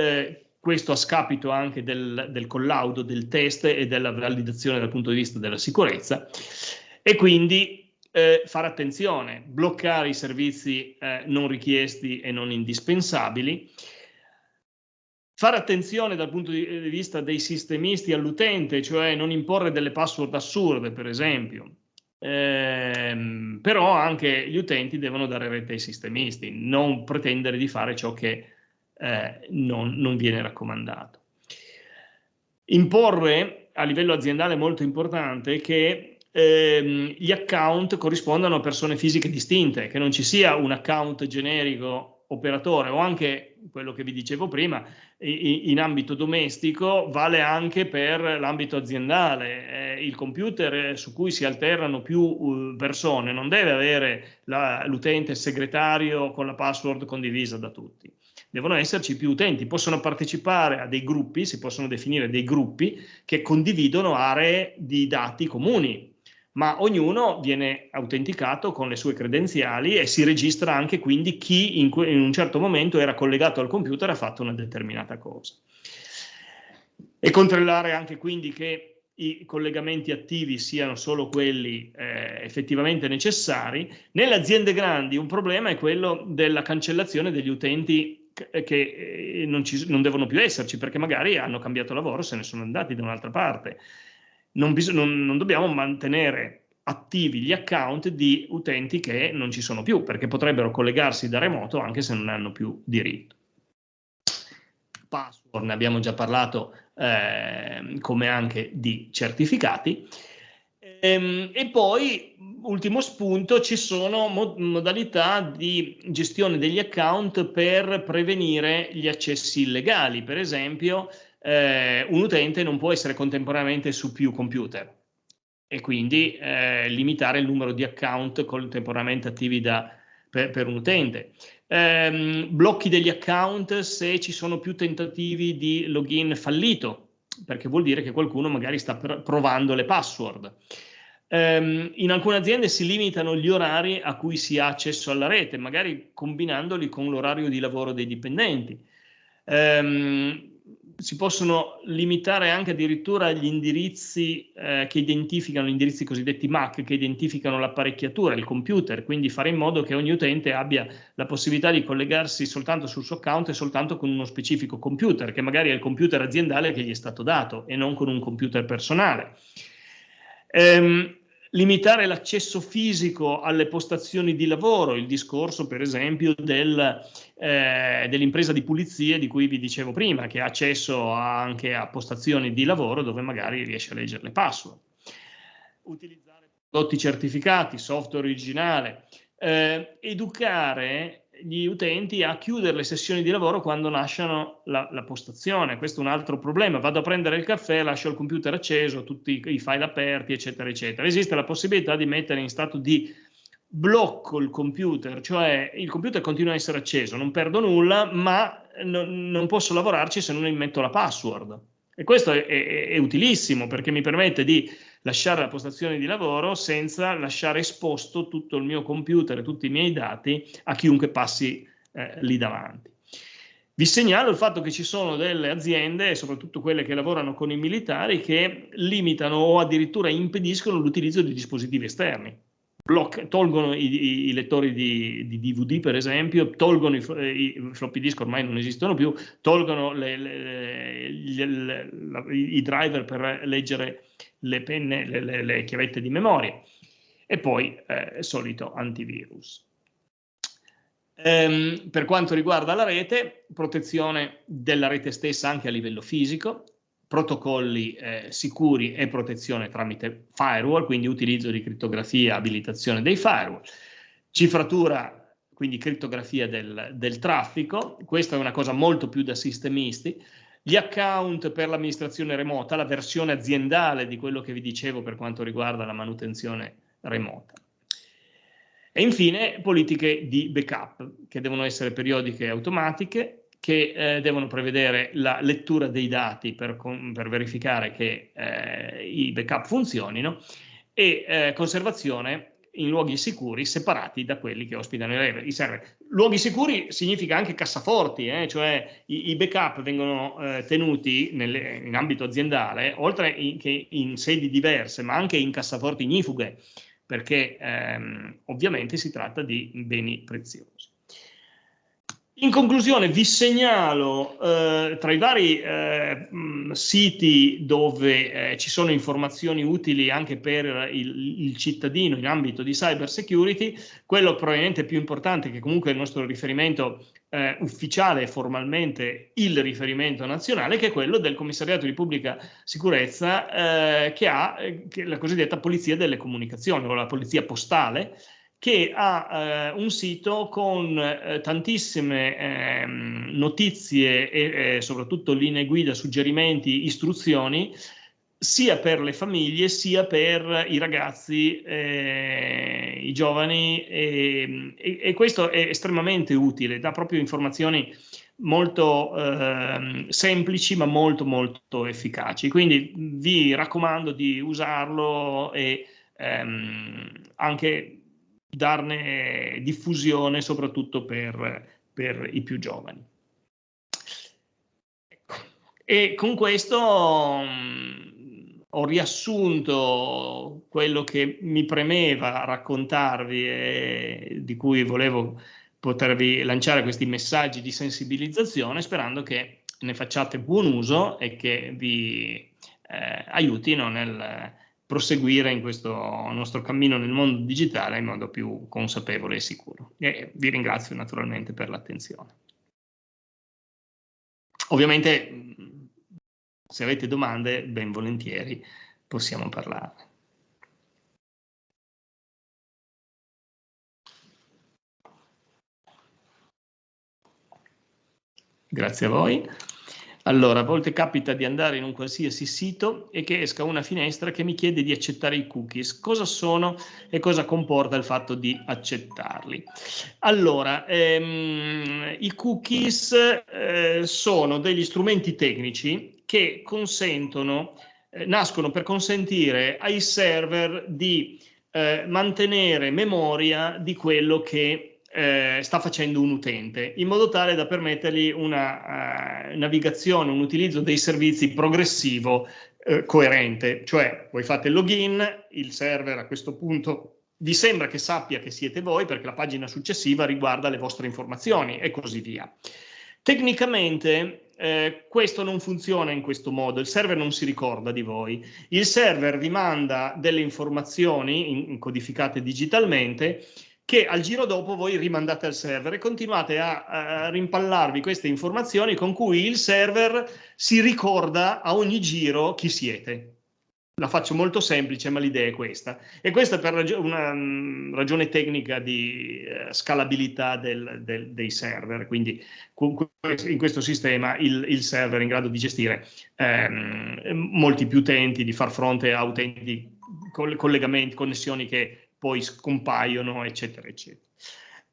questo a scapito anche del collaudo, del test e della validazione dal punto di vista della sicurezza, e quindi fare attenzione, bloccare i servizi non richiesti e non indispensabili, fare attenzione dal punto di vista dei sistemisti all'utente, cioè non imporre delle password assurde, per esempio. Però anche gli utenti devono dare retta ai sistemisti, non pretendere di fare ciò che non viene raccomandato. Imporre a livello aziendale è molto importante che gli account corrispondano a persone fisiche distinte, che non ci sia un account generico operatore, o anche quello che vi dicevo prima, in ambito domestico vale anche per l'ambito aziendale. Il computer su cui si alternano più persone non deve avere l'utente segretario con la password condivisa da tutti. Devono esserci più utenti, possono partecipare a dei gruppi, si possono definire dei gruppi che condividono aree di dati comuni, ma ognuno viene autenticato con le sue credenziali e si registra anche quindi chi in un certo momento era collegato al computer e ha fatto una determinata cosa. E controllare anche quindi che i collegamenti attivi siano solo quelli effettivamente necessari. Nelle aziende grandi un problema è quello della cancellazione degli utenti che non devono più esserci, perché magari hanno cambiato lavoro, se ne sono andati da un'altra parte. Non dobbiamo mantenere attivi gli account di utenti che non ci sono più, perché potrebbero collegarsi da remoto anche se non hanno più diritto. Password, ne abbiamo già parlato, come anche di certificati. E poi, ultimo spunto, ci sono modalità di gestione degli account per prevenire gli accessi illegali. Per esempio, un utente non può essere contemporaneamente su più computer e quindi limitare il numero di account contemporaneamente attivi per un utente. Blocchi degli account se ci sono più tentativi di login fallito, perché vuol dire che qualcuno magari sta provando le password. In alcune aziende si limitano gli orari a cui si ha accesso alla rete, magari combinandoli con l'orario di lavoro dei dipendenti. Si possono limitare anche addirittura gli indirizzi che identificano, gli indirizzi cosiddetti MAC, che identificano l'apparecchiatura, il computer, quindi fare in modo che ogni utente abbia la possibilità di collegarsi soltanto sul suo account e soltanto con uno specifico computer, che magari è il computer aziendale che gli è stato dato e non con un computer personale. Limitare l'accesso fisico alle postazioni di lavoro, il discorso per esempio dell'impresa di pulizie di cui vi dicevo prima, che ha accesso anche a postazioni di lavoro dove magari riesce a leggere le password. Utilizzare prodotti certificati, software originale, educare gli utenti a chiudere le sessioni di lavoro quando lasciano la postazione. Questo è un altro problema. Vado a prendere il caffè, lascio il computer acceso, tutti i file aperti, eccetera, eccetera. Esiste la possibilità di mettere in stato di blocco il computer, cioè il computer continua a essere acceso, non perdo nulla, ma non posso lavorarci se non immetto la password. E questo è utilissimo perché mi permette di lasciare la postazione di lavoro senza lasciare esposto tutto il mio computer e tutti i miei dati a chiunque passi lì davanti. Vi segnalo il fatto che ci sono delle aziende, soprattutto quelle che lavorano con i militari, che limitano o addirittura impediscono l'utilizzo di dispositivi esterni. Tolgono i lettori di DVD, per esempio, tolgono i floppy disk, ormai non esistono più, tolgono i driver per leggere le penne, le chiavette di memoria, e poi solito antivirus. Per quanto riguarda la rete, protezione della rete stessa anche a livello fisico, protocolli sicuri e protezione tramite firewall, quindi utilizzo di crittografia, abilitazione dei firewall, cifratura, quindi crittografia del traffico. Questa è una cosa molto più da sistemisti. Gli account per l'amministrazione remota, la versione aziendale di quello che vi dicevo per quanto riguarda la manutenzione remota. E infine politiche di backup, che devono essere periodiche e automatiche, che devono prevedere la lettura dei dati per verificare che i backup funzionino, e conservazione in luoghi sicuri separati da quelli che ospitano i server. Luoghi sicuri significa anche cassaforti, cioè i backup vengono tenuti in ambito aziendale, oltre che in sedi diverse, ma anche in cassaforti ignifughe, perché ovviamente si tratta di beni preziosi. In conclusione vi segnalo tra i vari siti dove ci sono informazioni utili anche per il cittadino in ambito di cyber security, quello probabilmente più importante, che comunque è il nostro riferimento ufficiale e formalmente il riferimento nazionale, che è quello del Commissariato di Pubblica Sicurezza, che è la cosiddetta Polizia delle Comunicazioni o la Polizia Postale, che ha un sito con tantissime notizie e soprattutto linee guida, suggerimenti, istruzioni, sia per le famiglie sia per i ragazzi, i giovani, e questo è estremamente utile, dà proprio informazioni molto semplici ma molto molto efficaci. Quindi vi raccomando di usarlo e anche darne diffusione soprattutto per i più giovani. Ecco. E con questo ho riassunto quello che mi premeva raccontarvi e di cui volevo potervi lanciare questi messaggi di sensibilizzazione, sperando che ne facciate buon uso e che vi aiutino nel proseguire in questo nostro cammino nel mondo digitale in modo più consapevole e sicuro. E vi ringrazio naturalmente per l'attenzione. Ovviamente, se avete domande, ben volentieri possiamo parlarne. Grazie a voi. Allora, a volte capita di andare in un qualsiasi sito e che esca una finestra che mi chiede di accettare i cookies. Cosa sono e cosa comporta il fatto di accettarli? Allora, i cookies sono degli strumenti tecnici che nascono per consentire ai server di mantenere memoria di quello che sta facendo un utente, in modo tale da permettergli una navigazione, un utilizzo dei servizi progressivo, coerente. Cioè, voi fate il login, il server a questo punto vi sembra che sappia che siete voi perché la pagina successiva riguarda le vostre informazioni e così via. Tecnicamente questo non funziona in questo modo, il server non si ricorda di voi, il server vi manda delle informazioni codificate digitalmente che al giro dopo voi rimandate al server e continuate a rimpallarvi queste informazioni con cui il server si ricorda a ogni giro chi siete. La faccio molto semplice, ma l'idea è questa. E questa per una ragione tecnica di scalabilità dei server. Quindi in questo sistema il server è in grado di gestire molti più utenti, di far fronte a utenti, collegamenti, connessioni che poi scompaiono, eccetera, eccetera.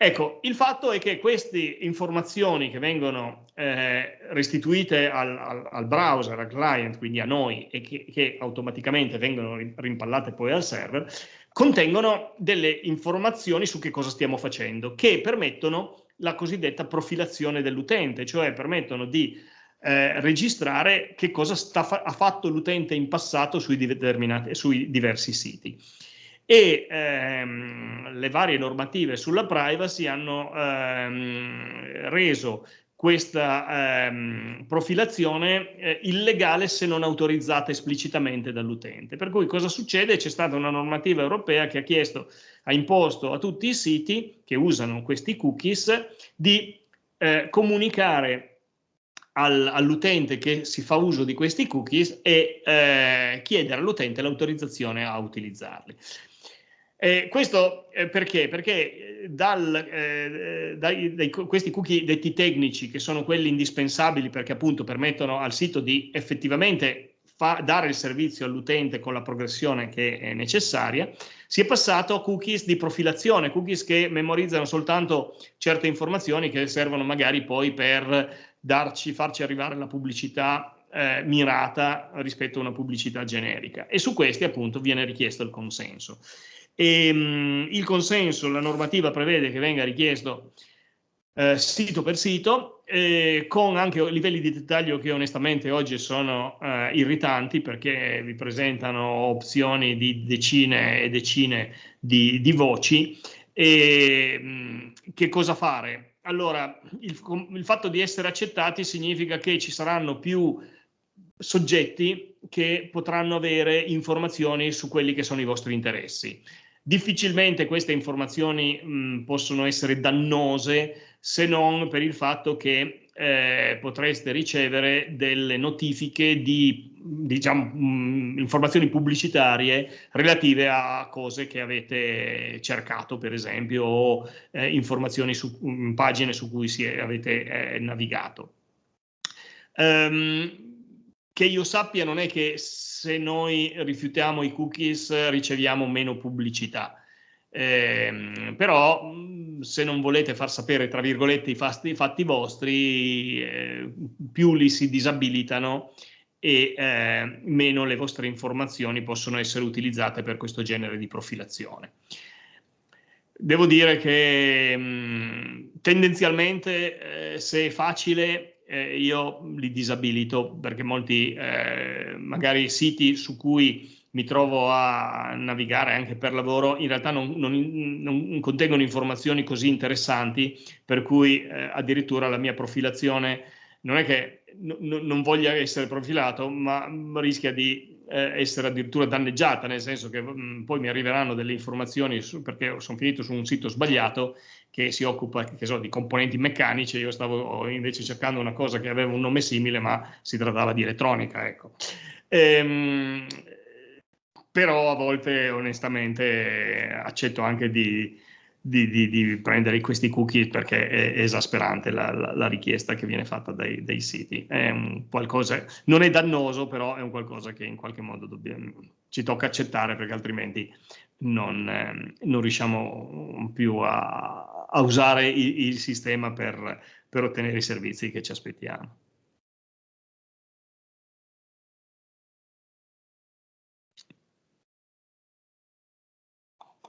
Ecco, il fatto è che queste informazioni che vengono restituite al browser, al client, quindi a noi, e che automaticamente vengono rimpallate poi al server, contengono delle informazioni su che cosa stiamo facendo, che permettono la cosiddetta profilazione dell'utente, cioè permettono di registrare che cosa ha fatto l'utente in passato sui diversi siti. E le varie normative sulla privacy hanno reso questa profilazione illegale se non autorizzata esplicitamente dall'utente. Per cui cosa succede? C'è stata una normativa europea che ha imposto a tutti i siti che usano questi cookies di comunicare all'utente che si fa uso di questi cookies e chiedere all'utente l'autorizzazione a utilizzarli. Questo perché? Perché questi cookie detti tecnici, che sono quelli indispensabili perché appunto permettono al sito di effettivamente dare il servizio all'utente con la progressione che è necessaria, si è passato a cookies di profilazione, cookies che memorizzano soltanto certe informazioni che servono magari poi per farci arrivare la pubblicità mirata rispetto a una pubblicità generica, e su questi appunto viene richiesto il consenso. Il consenso, la normativa prevede che venga richiesto sito per sito, con anche livelli di dettaglio che onestamente oggi sono irritanti, perché vi presentano opzioni di decine e decine di voci. E che cosa fare? Allora, il fatto di essere accettati significa che ci saranno più soggetti che potranno avere informazioni su quelli che sono i vostri interessi. Difficilmente queste informazioni possono essere dannose, se non per il fatto che potreste ricevere delle notifiche di, diciamo, informazioni pubblicitarie relative a cose che avete cercato, per esempio, o informazioni su pagine su cui avete navigato. Che io sappia, non è che se noi rifiutiamo i cookies riceviamo meno pubblicità, però se non volete far sapere, tra virgolette, i fatti vostri, più li si disabilitano e meno le vostre informazioni possono essere utilizzate per questo genere di profilazione. Devo dire che tendenzialmente, se è facile, io li disabilito, perché molti magari siti su cui mi trovo a navigare anche per lavoro in realtà non contengono informazioni così interessanti, per cui addirittura la mia profilazione non è che non voglia essere profilato, ma rischia di essere addirittura danneggiata, nel senso che poi mi arriveranno delle informazioni perché sono finito su un sito sbagliato che si occupa, che so, di componenti meccanici. Io stavo invece cercando una cosa che aveva un nome simile, ma si trattava di elettronica, ecco. Però a volte onestamente accetto anche di prendere questi cookie, perché è esasperante la richiesta che viene fatta dai siti. È qualcosa, non è dannoso, però è un qualcosa che in qualche modo ci tocca accettare, perché altrimenti non riusciamo più a usare il sistema per ottenere i servizi che ci aspettiamo.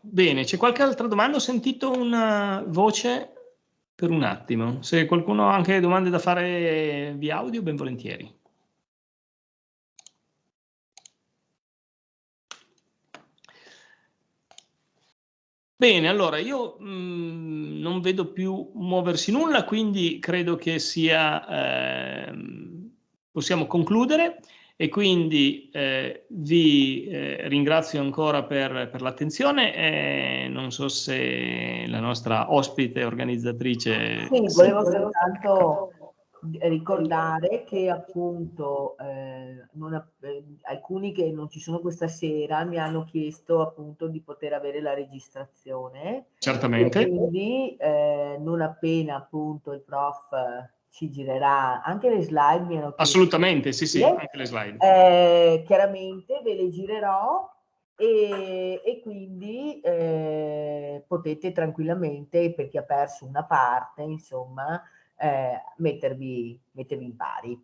Bene, c'è qualche altra domanda? Ho sentito una voce per un attimo. Se qualcuno ha anche domande da fare via audio, ben volentieri. Bene, allora io non vedo più muoversi nulla, quindi credo che possiamo concludere. E quindi vi ringrazio ancora per l'attenzione. Non so se la nostra ospite organizzatrice... Sì, volevo soltanto ricordare che appunto alcuni che non ci sono questa sera mi hanno chiesto appunto di poter avere la registrazione. Certamente. E quindi non appena appunto il prof ci girerà anche le slide, mi hanno chiesto. Assolutamente, sì, anche le slide. Chiaramente ve le girerò e quindi potete tranquillamente, per chi ha perso una parte, insomma, mettervi in pari.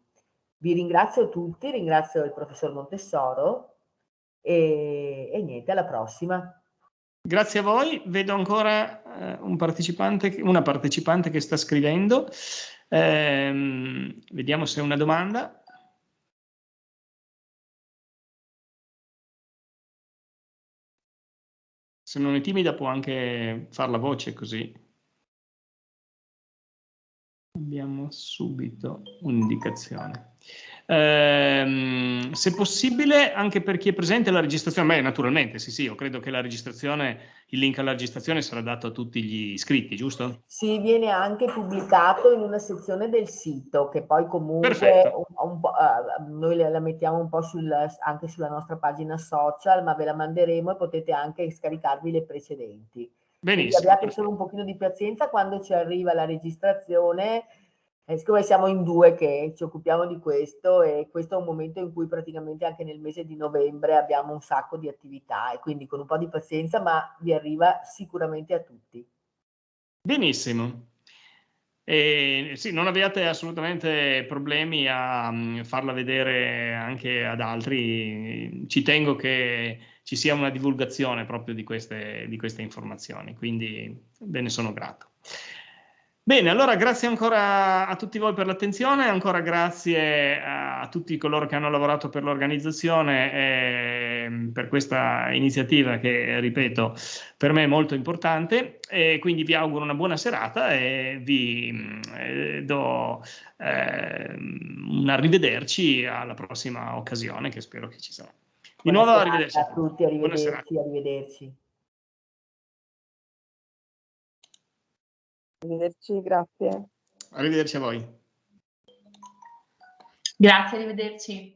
Vi ringrazio tutti, ringrazio il professor Montessoro e niente, alla prossima. Grazie a voi, vedo ancora una partecipante che sta scrivendo. Vediamo se è una domanda. Se non è timida può anche far la voce, così abbiamo subito un'indicazione. Se possibile, anche per chi è presente la registrazione, beh, naturalmente, sì, io credo che la registrazione, il link alla registrazione sarà dato a tutti gli iscritti, giusto? Sì, viene anche pubblicato in una sezione del sito, che poi comunque Perfetto. noi la mettiamo un po' anche sulla nostra pagina social, ma ve la manderemo e potete anche scaricarvi le precedenti. Quindi Benissimo, abbiate solo un perfetto. pochino di pazienza quando ci arriva la registrazione, siccome siamo in due che ci occupiamo di questo, e questo è un momento in cui praticamente anche nel mese di novembre abbiamo un sacco di attività, e quindi con un po' di pazienza, ma vi arriva sicuramente a tutti. Benissimo. Sì, non abbiate assolutamente problemi a farla vedere anche ad altri. Ci tengo che ci sia una divulgazione proprio di queste informazioni, quindi ve ne sono grato. Bene, allora grazie ancora a tutti voi per l'attenzione, ancora grazie a tutti coloro che hanno lavorato per l'organizzazione e per questa iniziativa che, ripeto, per me è molto importante, e quindi vi auguro una buona serata e vi do un arrivederci alla prossima occasione, che spero che ci sarà. Di Buona nuovo arrivederci serata a a tutti. tutti, Buona serata. arrivederci. Arrivederci, grazie. Arrivederci a voi. Grazie, arrivederci.